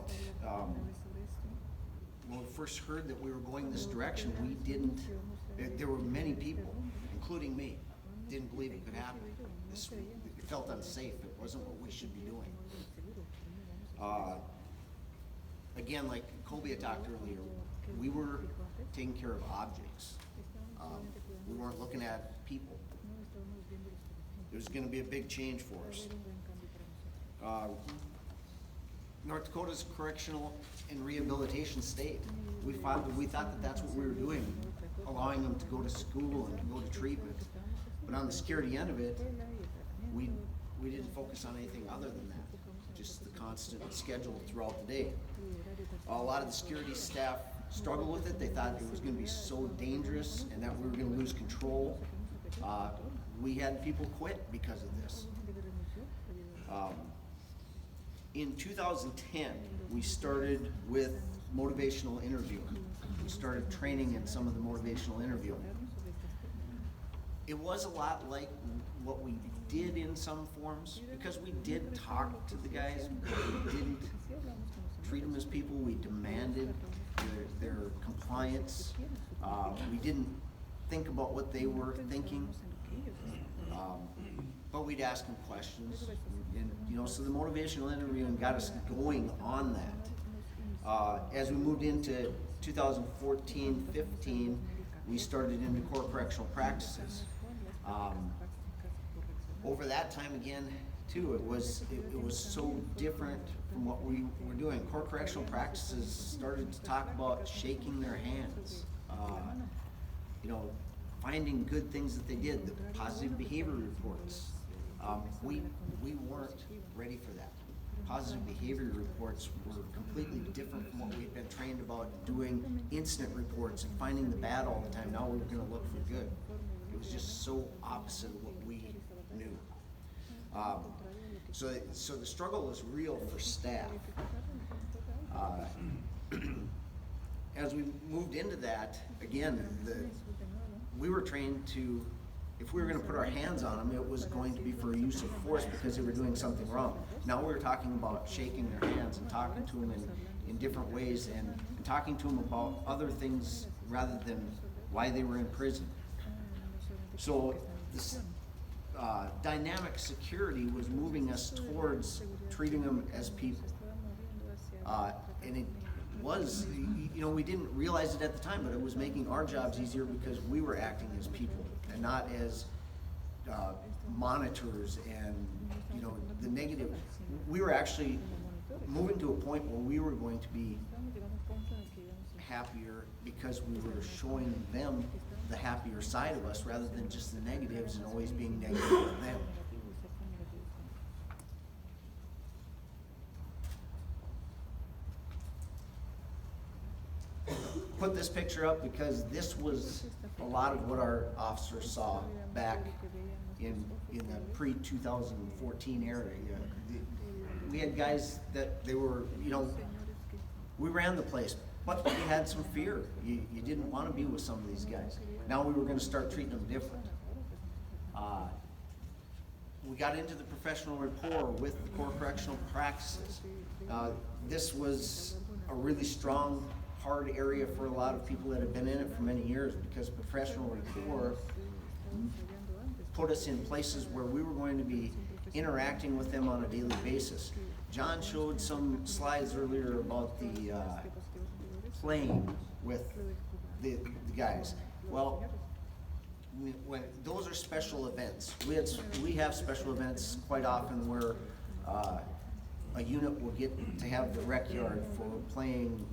when we first heard that we were going this direction, there were many people, including me, didn't believe it could happen. It felt unsafe. It wasn't what we should be doing. Again, like Colby had talked earlier, we were taking care of objects. We weren't looking at people. It was going to be a big change for us. North Dakota's a correctional and rehabilitation state. We thought that that's what we were doing, allowing them to go to school and to go to treatment. But on the security end of it, we didn't focus on anything other than that, just the constant schedule throughout the day. A lot of the security staff struggled with it. They thought it was going to be so dangerous and that we were going to lose control. We had people quit because of this. In 2010, we started with motivational interviewing. We started training in some of the motivational interviewing. It was a lot like what we did in some forms, because we did talk to the guys, but we didn't treat them as people. We demanded their compliance. We didn't think about what they were thinking, but we'd ask them questions. And so the motivational interviewing got us going on that. As we moved into 2014-15, we started into core correctional practices. Over that time again, too, it was so different from what we were doing. Core correctional practices started to talk about shaking their hands, finding good things that they did, the positive behavior reports. We weren't ready for that. Positive behavior reports were completely different from what we'd been trained about doing incident reports and finding the bad all the time. Now we were going to look for good. It was just so opposite of what we knew. So the struggle was real for staff. As we moved into that, again, we were trained to if we were gonna put our hands on them, it was going to be for use of force because they were doing something wrong. Now we're talking about shaking their hands and talking to them in different ways and talking to them about other things rather than why they were in prison. So this dynamic security was moving us towards treating them as people. And it was, you know, we didn't realize it at the time, but it was making our jobs easier because we were acting as people and not as monitors and, you know, the negative. We were actually moving to a point where we were going to be happier because we were showing them the happier side of us rather than just the negatives and always being negative with them. Put this picture up because this was a lot of what our officers saw back in the pre-2014 era. We had guys that they were, you know, we ran the place, but we had some fear. You didn't want to be with some of these guys. Now we were going to start treating them different. We got into the professional rapport with the core correctional practices. This was a really strong, hard area for a lot of people that have been in it for many years because professional rapport put us in places where we were going to be interacting with them on a daily basis. John showed some slides earlier about the playing with the guys. Well, when those are special events. We have special events quite often where a unit will get to have the rec yard for playing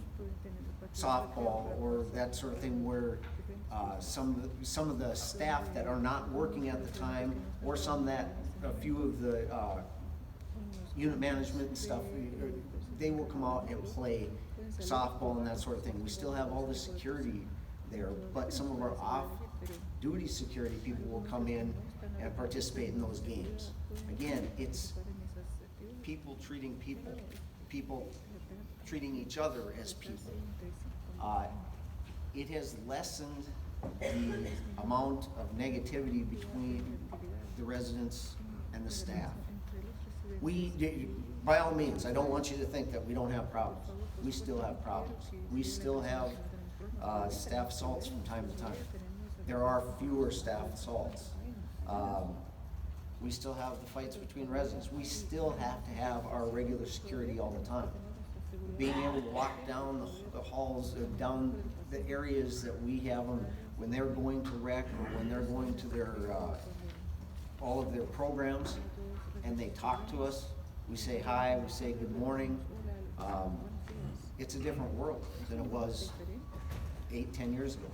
softball or that sort of thing where some of the staff that are not working at the time or a few of the unit management and stuff, they will come out and play softball and that sort of thing. We still have all the security there, but some of our off-duty security people will come in and participate in those games. Again, it's people treating people, people treating each other as people. It has lessened the amount of negativity between the residents and the staff. By all means, I don't want you to think that we don't have problems. We still have problems. We still have staff assaults from time to time. There are fewer staff assaults. We still have the fights between residents. We still have to have our regular security all the time. Being able to walk down the halls, down the areas that we have them when they're going to rec or when they're going to their all of their programs, and they talk to us. We say hi, we say good morning. It's a different world than it was 8-10 years ago.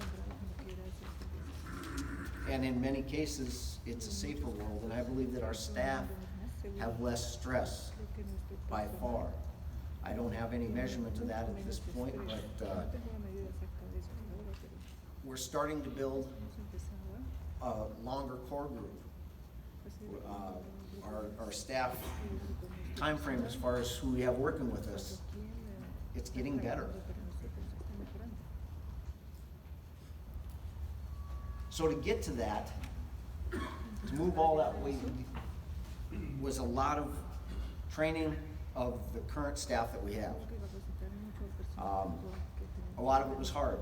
And in many cases, it's a safer world, and I believe that our staff have less stress by far. I don't have any measurement of that at this point, but we're starting to build a longer core group. Our staff time frame as far as who we have working with us, it's getting better. So to get to that, to move all that way, was a lot of training of the current staff that we have. A lot of it was hard.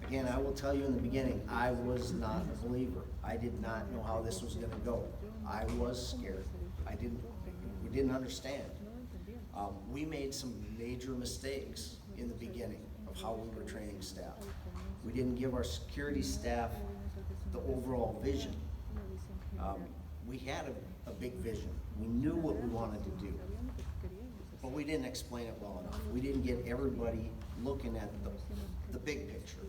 Again, I will tell you in the beginning, I was not a believer. I did not know how this was going to go. I was scared. We didn't understand. We made some major mistakes in the beginning of how we were training staff. We didn't give our security staff the overall vision. We had a big vision. We knew what we wanted to do, but we didn't explain it well enough. We didn't get everybody looking at the big picture.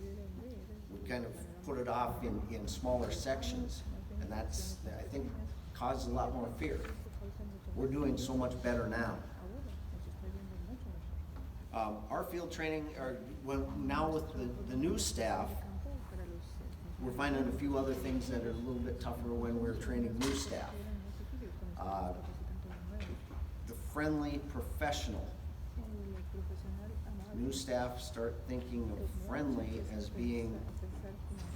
We kind of put it off in smaller sections, and that's, I think, caused a lot more fear. We're doing so much better now. Our field training, now with the new staff, we're finding a few other things that are a little bit tougher when we're training new staff. The friendly professional new staff start thinking of friendly as being,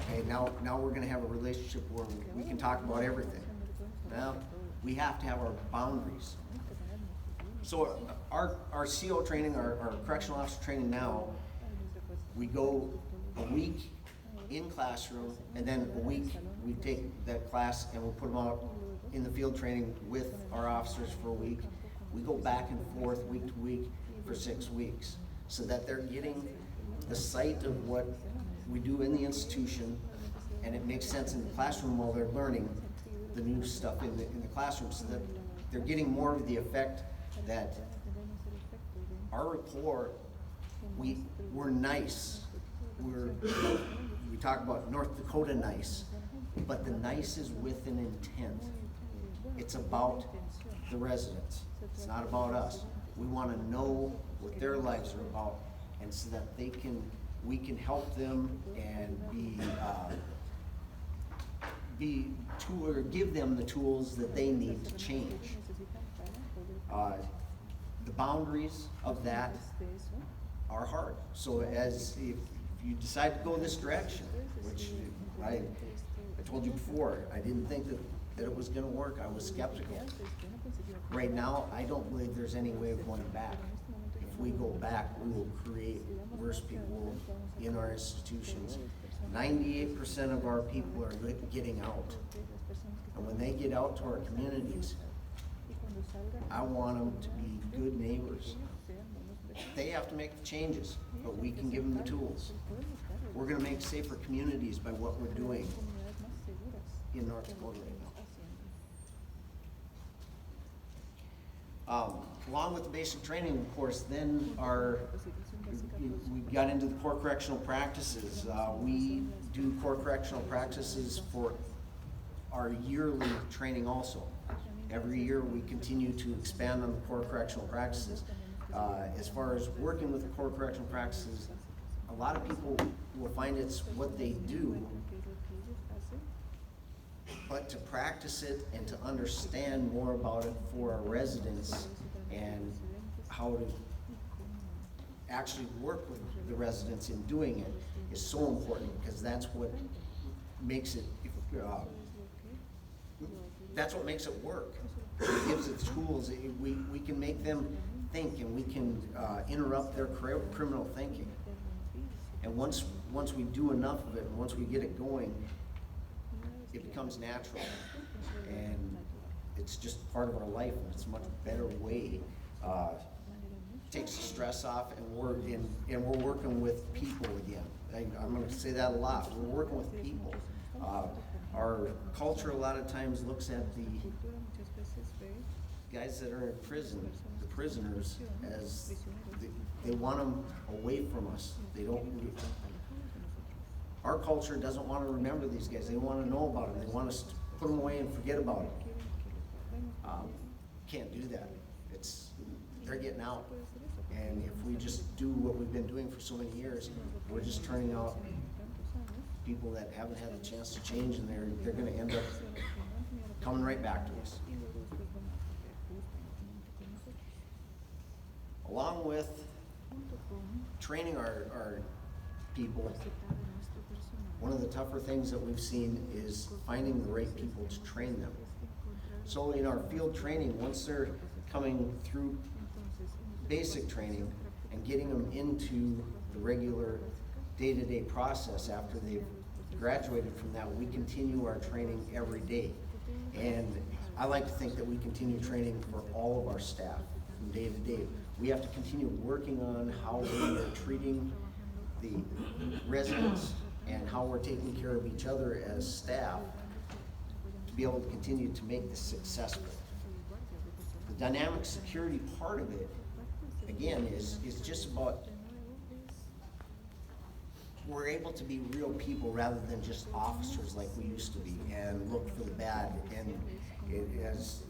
okay, now we're gonna have a relationship where we can talk about everything. Now, we have to have our boundaries. So our CO training, our correctional officer training now, we go a week in classroom, and then a week we take that class and we'll put them out in the field training with our officers for a week. We go back and forth week to week for 6 weeks, so that they're getting the sight of what we do in the institution, and it makes sense in the classroom while they're learning the new stuff in the classroom, so that they're getting more of the effect that our rapport, we're nice. We talk about North Dakota nice, but the nice is with an intent. It's about the residents. It's not about us. We want to know what their lives are about, and so that we can help them and give them the tools that they need to change. The boundaries of that are hard. So if you decide to go this direction, which I told you before, I didn't think that it was gonna work. I was skeptical. Right now, I don't believe there's any way of going back. If we go back, we will create worse people in our institutions. 98% of our people are getting out. And when they get out to our communities, I want them to be good neighbors. They have to make the changes, but we can give them the tools. We're gonna make safer communities by what we're doing in North Dakota right now. Along with the basic training, of course, then we got into the core correctional practices. We do core correctional practices for our yearly training also. Every year we continue to expand on the core correctional practices. As far as working with the core correctional practices, a lot of people will find it's what they do, but to practice it and to understand more about it for our residents and how to actually work with the residents in doing it is so important, because that's what makes it work. It gives it tools. We can make them think, and we can interrupt their criminal thinking. And once we do enough of it, and once we get it going, it becomes natural, and it's just part of our life, and it's a much better way. Takes the stress off, and we're working with people again. I'm going to say that a lot. We're working with people. Our culture a lot of times looks at the guys that are in prison, the prisoners, as they want them away from us. They don't. Our culture doesn't want to remember these guys. They want to know about them. They want us to put them away and forget about them. Can't do that. They're getting out. And if we just do what we've been doing for so many years, we're just turning out people that haven't had the chance to change, and they're going to end up coming right back to us. Along with training our people, one of the tougher things that we've seen is finding the right people to train them. So in our field training, once they're coming through basic training and getting them into the regular day-to-day process after they've graduated from that, we continue our training every day. And I like to think that we continue training for all of our staff from day to day. We have to continue working on how we are treating the residents and how we're taking care of each other as staff to be able to continue to make this successful. The dynamic security part of it, again, is just about we're able to be real people rather than just officers like we used to be and look for the bad. And as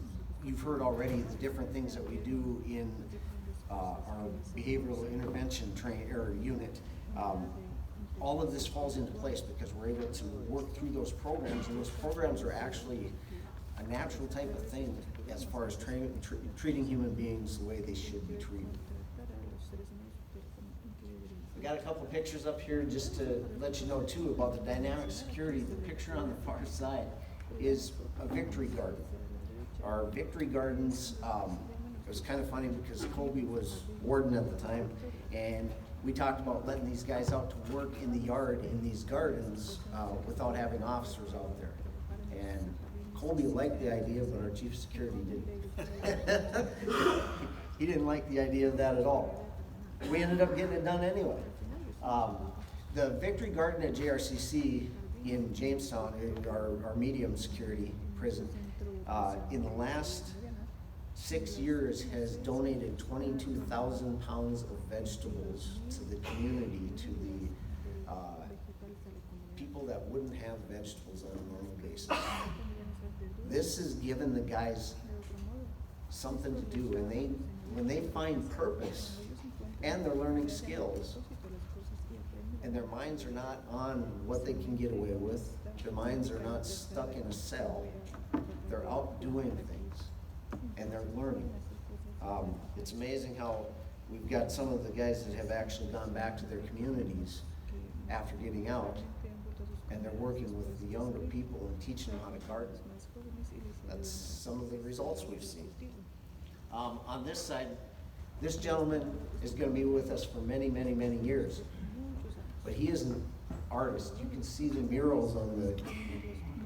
you've heard already, the different things that we do in our behavioral intervention unit, all of this falls into place because we're able to work through those programs, and those programs are actually a natural type of thing as far as treating human beings the way they should be treated. I got a couple pictures up here just to let you know too about the dynamic security. The picture on the far side is a victory garden. Our victory gardens, it was kind of funny because Colby was warden at the time, and we talked about letting these guys out to work in the yard in these gardens without having officers out there. And Colby liked the idea, but our chief of security didn't. He didn't like the idea of that at all. We ended up getting it done anyway. The Victory Garden at JRCC in Jamestown, our medium security prison, in the last 6 years has donated 22,000 pounds of vegetables to the community, to the people that wouldn't have vegetables on a normal basis. This has given the guys something to do, and when they find purpose and they're learning skills, and their minds are not on what they can get away with, their minds are not stuck in a cell, they're out doing things, and they're learning. It's amazing how we've got some of the guys that have actually gone back to their communities after getting out, and they're working with the younger people and teaching them how to garden. That's some of the results we've seen. On this side, this gentleman is going to be with us for many, many, many years. But he is an artist. You can see the murals on the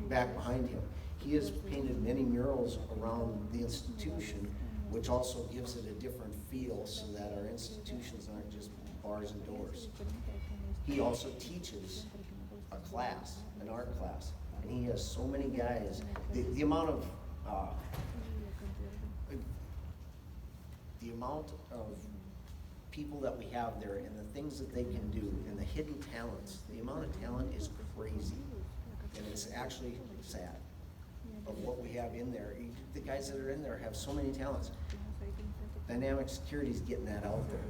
back behind him. He has painted many murals around the institution, which also gives it a different feel so that our institutions aren't just bars and doors. He also teaches a class, an art class, and he has so many guys. The amount of people that we have there and the things that they can do and the hidden talents, the amount of talent is crazy. And it's actually sad of what we have in there. The guys that are in there have so many talents. Dynamic security is getting that out there.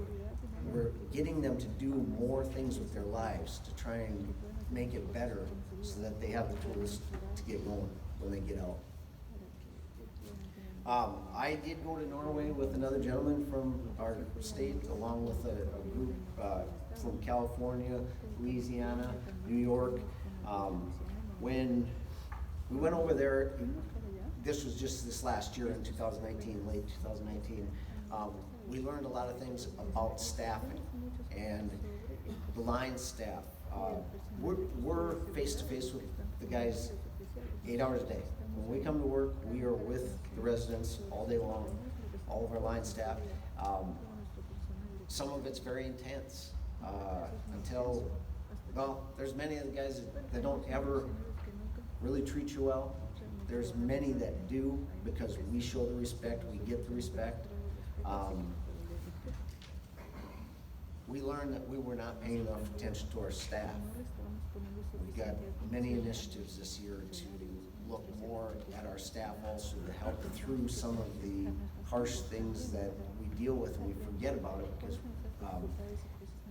We're getting them to do more things with their lives to try and make it better so that they have the tools to get going when they get out. I did go to Norway with another gentleman from our state, along with a group from California, Louisiana, New York. When we went over there, this was just this last year in 2019, late 2019, we learned a lot of things about staffing and the line staff. We're face-to-face with the guys 8 hours a day. When we come to work, we are with the residents all day long, all of our line staff. Some of it's very intense until, well, there's many of the guys that don't ever really treat you well. There's many that do because we show the respect, we get the respect. We learned that we were not paying enough attention to our staff. We've got many initiatives this year to look more at our staff also to help through some of the harsh things that we deal with and we forget about it because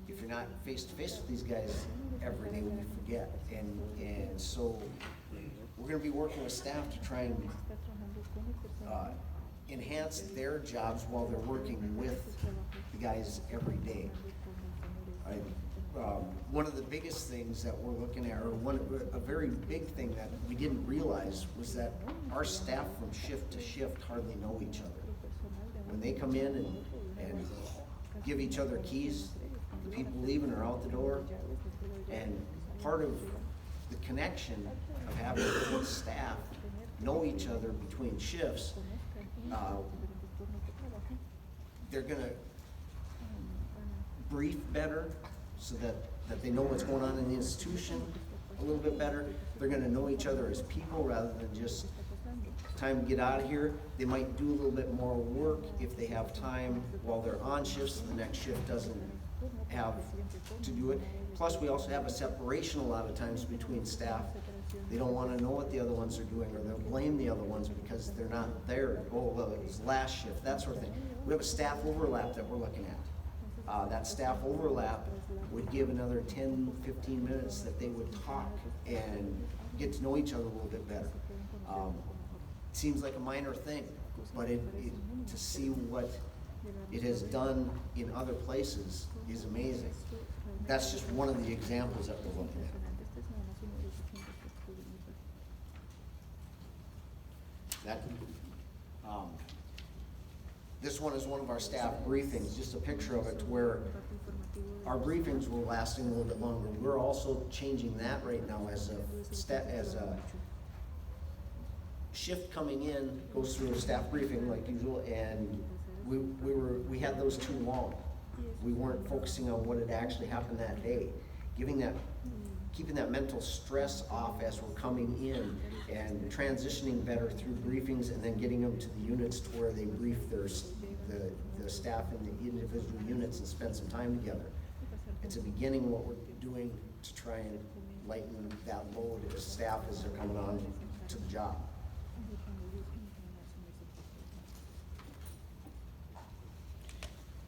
if you're not face to face with these guys every day, we forget. And so we're going to be working with staff to try and enhance their jobs while they're working with the guys every day. One of the biggest things that we're looking at, or a very big thing that we didn't realize, was that our staff from shift to shift hardly know each other. When they come in and give each other keys, the people leaving are out the door, and part of the connection of having the staff know each other between shifts, they're gonna brief better so that they know what's going on in the institution a little bit better. They're gonna know each other as people rather than just time to get out of here. They might do a little bit more work if they have time while they're on shifts and the next shift doesn't have to do it. Plus, we also have a separation a lot of times between staff. They don't want to know what the other ones are doing, or they'll blame the other ones because they're not there. Oh, well, it was last shift, that sort of thing. We have a staff overlap that we're looking at. That staff overlap would give another 10, 15 minutes that they would talk and get to know each other a little bit better. It seems like a minor thing, but to see what it has done in other places is amazing. that's just one of the examples that we're looking at. That, this one is one of our staff briefings, just a picture of it to where our briefings were lasting a little bit longer. We're also changing that right now as a shift coming in, goes through a staff briefing like usual, and we had those too long. We weren't focusing on what had actually happened that day. Keeping that mental stress off as we're coming in and transitioning better through briefings and then getting them to the units to where they brief the staff in the individual units and spend some time together. It's a beginning what we're doing to try and lighten that load as staff as they're coming on to the job.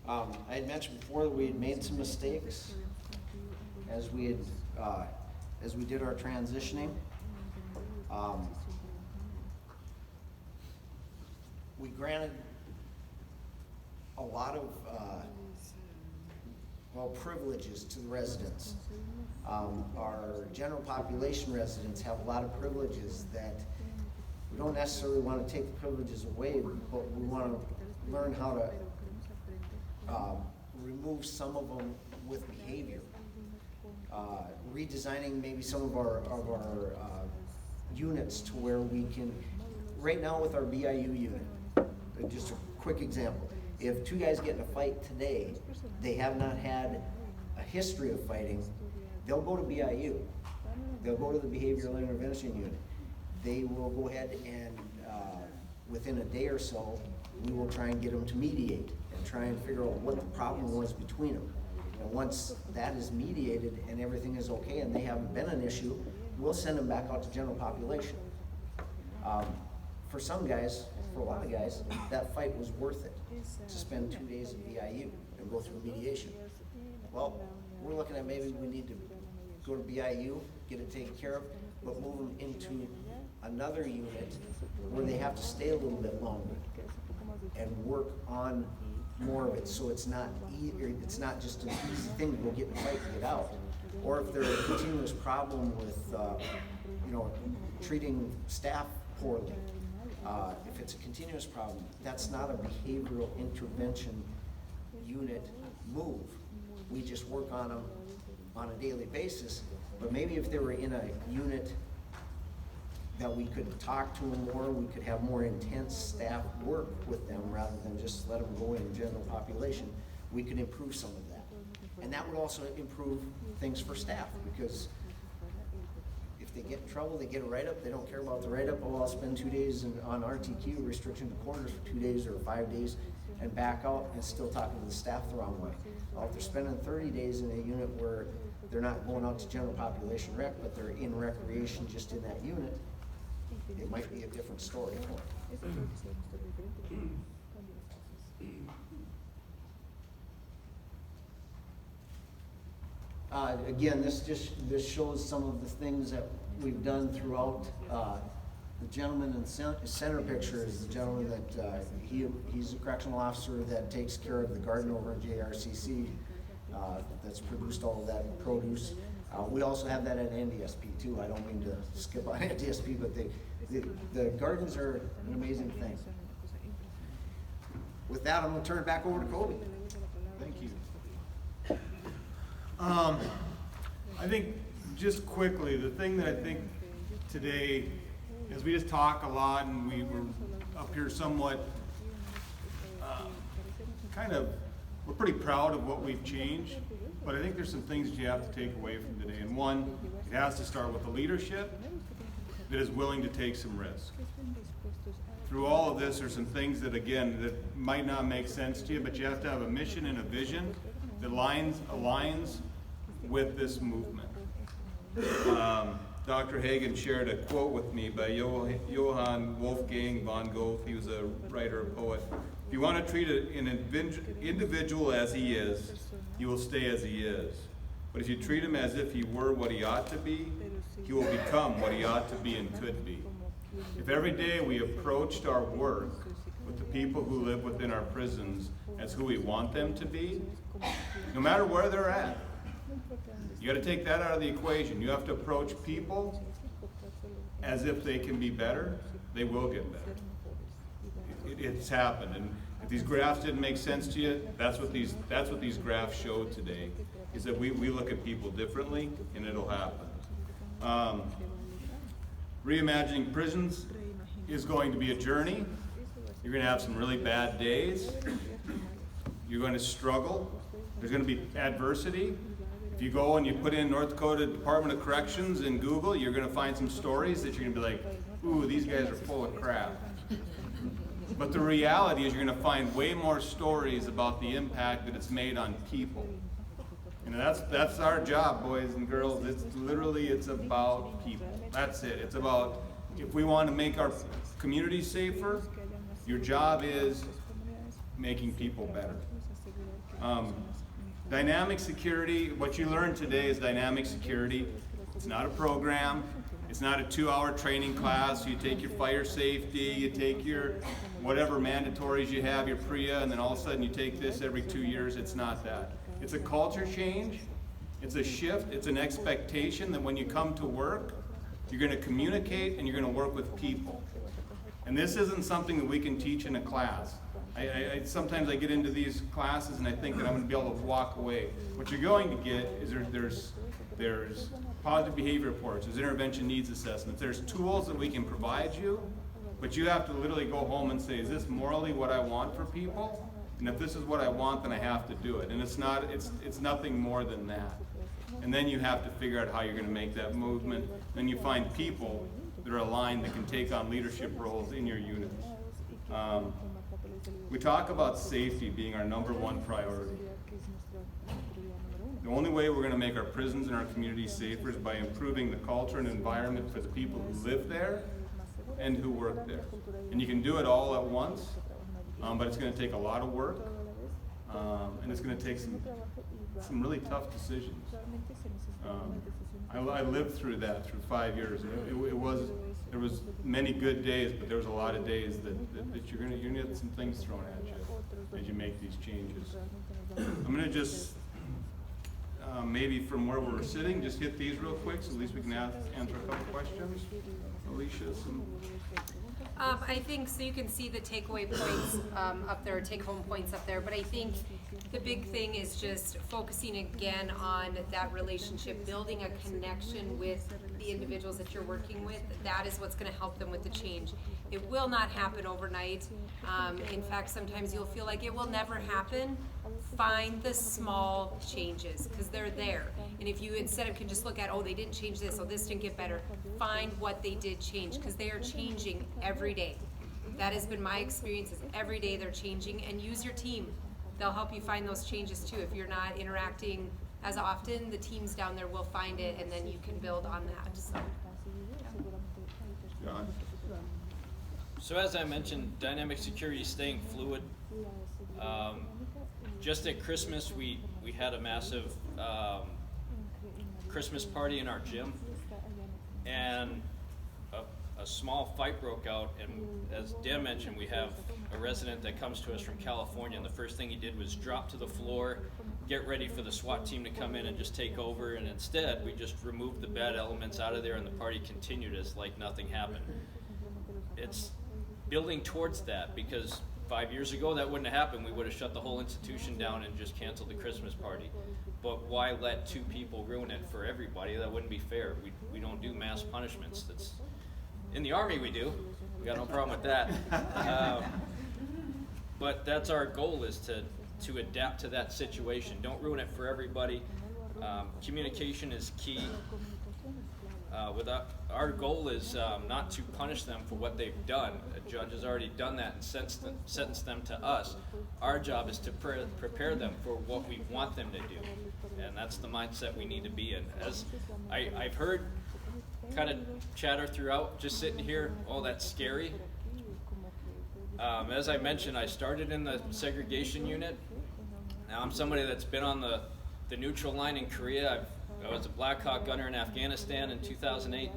I had mentioned before that we had made some mistakes as we did our transitioning. We granted a lot of privileges to the residents. Our general population residents have a lot of privileges that we don't necessarily want to take the privileges away, but we want to learn how to remove some of them with behavior. Redesigning maybe some of our units to where we can, right now with our BIU unit, just a quick example, if two guys get in a fight today, they have not had a history of fighting, they'll go to BIU. They'll go to the behavioral intervention unit. They will go ahead and within a day or so, we will try and get them to mediate and try and figure out what the problem was between them. And once that is mediated and everything is okay and they haven't been an issue, we'll send them back out to general population. For some guys, for a lot of guys, that fight was worth it to spend 2 days at BIU and go through mediation. Well, we're looking at maybe we need to go to BIU, get it taken care of, but move them into another unit where they have to stay a little bit longer and work on more of it, so it's not just an easy thing to go get in a fight and get out. Or if there's a continuous problem with treating staff poorly, if it's a continuous problem, that's not a behavioral intervention unit move. We just work on them on a daily basis. But maybe if they were in a unit that we could talk to them more, we could have more intense staff work with them rather than just let them go in general population, we could improve some of that. And that would also improve things for staff, because if they get in trouble, they get a write-up, they don't care about the write-up, oh, I'll spend 2 days on RTQ, restriction to quarters, for 2 days or 5 days, and back out and still talking to the staff the wrong way. Well, if they're spending 30 days in a unit where they're not going out to general population rec, but they're in recreation just in that unit, it might be a different story for them. Again, this shows some of the things that we've done throughout. The gentleman in the center picture is the gentleman that he's a correctional officer that takes care of the garden over at JRCC that's produced all of that produce. We also have that at NDSP too. I don't mean to skip on NDSP, but the gardens are an amazing thing. With that, I'm going to turn it back over to Colby. Thank you. I think just quickly, the thing that I think today, as we just talk a lot and we were up here somewhat we're pretty proud of what we've changed, but I think there's some things that you have to take away from today. And one, it has to start with the leadership that is willing to take some risk. Through all of this, there's some things that, again, that might not make sense to you, but you have to have a mission and a vision that aligns with this movement. Dr. Hagen shared a quote with me by Johann Wolfgang von Goethe. He was a writer, a poet. If you want to treat an individual as he is, he will stay as he is. But if you treat him as if he were what he ought to be, he will become what he ought to be and could be. If every day we approached our work with the people who live within our prisons as who we want them to be, no matter where they're at, You gotta take that out of the equation. You have to approach people as if they can be better. They will get better. It's happened, and if these graphs didn't make sense to you, that's what these graphs showed today, is that we look at people differently, and it'll happen. Reimagining prisons is going to be a journey. You're going to have some really bad days. You're going to struggle. There's going to be adversity. If you go and you put in North Dakota Department of Corrections in Google, you're going to find some stories that you're going to be like, ooh, these guys are full of crap. But the reality is you're going to find way more stories about the impact that it's made on people. And that's our job, boys and girls. It's about people. That's it. It's about, if we want to make our community safer, your job is making people better. Dynamic security, what you learned today is dynamic security. It's not a program. It's not a 2-hour training class. You take your fire safety, you take your whatever mandatories you have, your PREA, and then all of a sudden you take this every 2 years. It's not that. It's a culture change. It's a shift. It's an expectation that when you come to work, you're going to communicate and you're going to work with people. And this isn't something that we can teach in a class. Sometimes I get into these classes and I think that I'm going to be able to walk away. What you're going to get is there's positive behavior reports, there's intervention needs assessments, there's tools that we can provide you, but you have to literally go home and say, is this morally what I want for people? And if this is what I want, then I have to do it. And it's nothing more than that. And then you have to figure out how you're going to make that movement. Then you find people that are aligned that can take on leadership roles in your units. We talk about safety being our #1 priority. The only way we're going to make our prisons and our communities safer is by improving the culture and environment for the people who live there and who work there. And you can do it all at once, but it's going to take a lot of work, and it's going to take some really tough decisions. I lived through that through 5 years. There was many good days, but there was a lot of days that you're going to get some things thrown at you as you make these changes. I'm going to just maybe from where we're sitting, just hit these real quick, so at least we can answer a couple questions. Alicia, I think, so you can see the takeaway points up there, take-home points up there, but I think the big thing is just focusing again on that relationship, building a connection with the individuals that you're working with. That is what's going to help them with the change. It will not happen overnight. In fact, sometimes you'll feel like it will never happen. Find the small changes, because they're there. And if you instead of can just look at, oh, they didn't change this, oh, this didn't get better, find what they did change, because they are changing every day. That has been my experience, is every day they're changing, and use your team. They'll help you find those changes too. If you're not interacting as often, the teams down there will find it, and then you can build on that. So, yeah. John? So as I mentioned, dynamic security is staying fluid. Just at Christmas, we had a massive Christmas party in our gym, and a small fight broke out, and as Dan mentioned, we have a resident that comes to us from California, and the first thing he did was drop to the floor, get ready for the SWAT team to come in and just take over, and instead we just removed the bad elements out of there, and the party continued as like nothing happened. It's building towards that, because 5 years ago that wouldn't have happened. We would have shut the whole institution down and just canceled the Christmas party. But why let 2 people ruin it for everybody? That wouldn't be fair. We don't do mass punishments. That's in the Army we do. We got no problem with that. But that's our goal, is to adapt to that situation. Don't ruin it for everybody. Communication is key. Our goal is not to punish them for what they've done. A judge has already done that and sentenced them to us. Our job is to prepare them for what we want them to do. And that's the mindset we need to be in. As I've heard kind of chatter throughout, just sitting here, oh, that's scary. As I mentioned, I started in the segregation unit. Now I'm somebody that's been on the neutral line in Korea. I was a Black Hawk gunner in Afghanistan in 2008.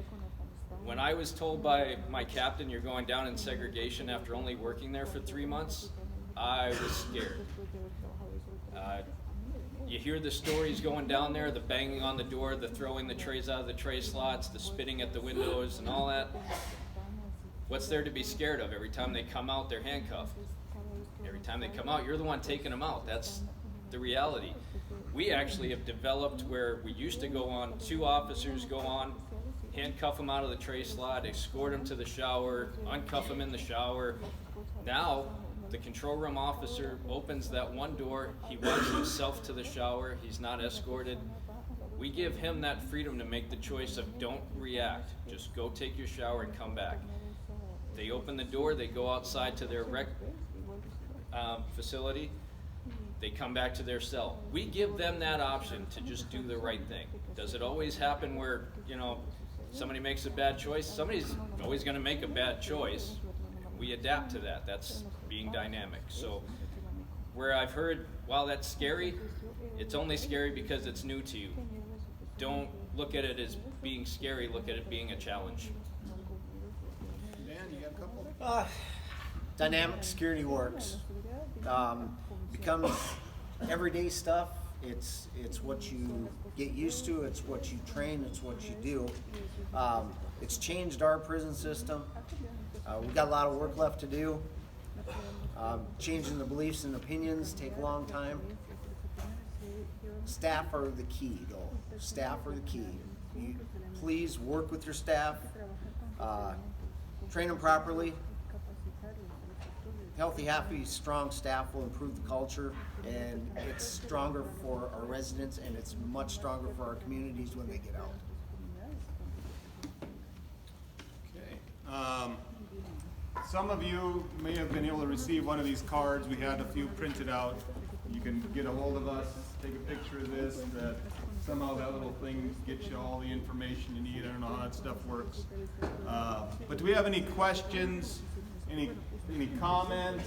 When I was told by my captain, you're going down in segregation after only working there for 3 months, I was scared. you hear the stories going down there, the banging on the door, the throwing the trays out of the tray slots, the spitting at the windows and all that. What's there to be scared of? Every time they come out, they're handcuffed. Every time they come out, you're the one taking them out. That's the reality. We actually have developed where we used to go on, 2 officers go on, handcuff them out of the tray slot, escort them to the shower, uncuff them in the shower. Now, the control room officer opens that one door, he walks himself to the shower, he's not escorted. We give him that freedom to make the choice of don't react, just go take your shower and come back. They open the door, they go outside to their rec facility, they come back to their cell. We give them that option to just do the right thing. Does it always happen where, you know, somebody makes a bad choice? Somebody's always going to make a bad choice. We adapt to that. That's being dynamic. So where I've heard, wow, that's scary, it's only scary because it's new to you. Don't look at it as being scary, look at it being a challenge. Dan, you got a couple? Dynamic security works. Becomes everyday stuff. It's what you get used to, it's what you train, it's what you do. It's changed our prison system. We've got a lot of work left to do. Changing the beliefs and opinions take a long time. Staff are the key, though. Staff are the key. You please work with your staff. Train them properly. Healthy, happy, strong staff will improve the culture, and it's stronger for our residents, and it's much stronger for our communities when they get out. Okay. Some of you may have been able to receive one of these cards. We had a few printed out. You can get a hold of us, take a picture of this, that somehow that little thing gets you all the information you need. I don't know how that stuff works. But do we have any questions, any comments?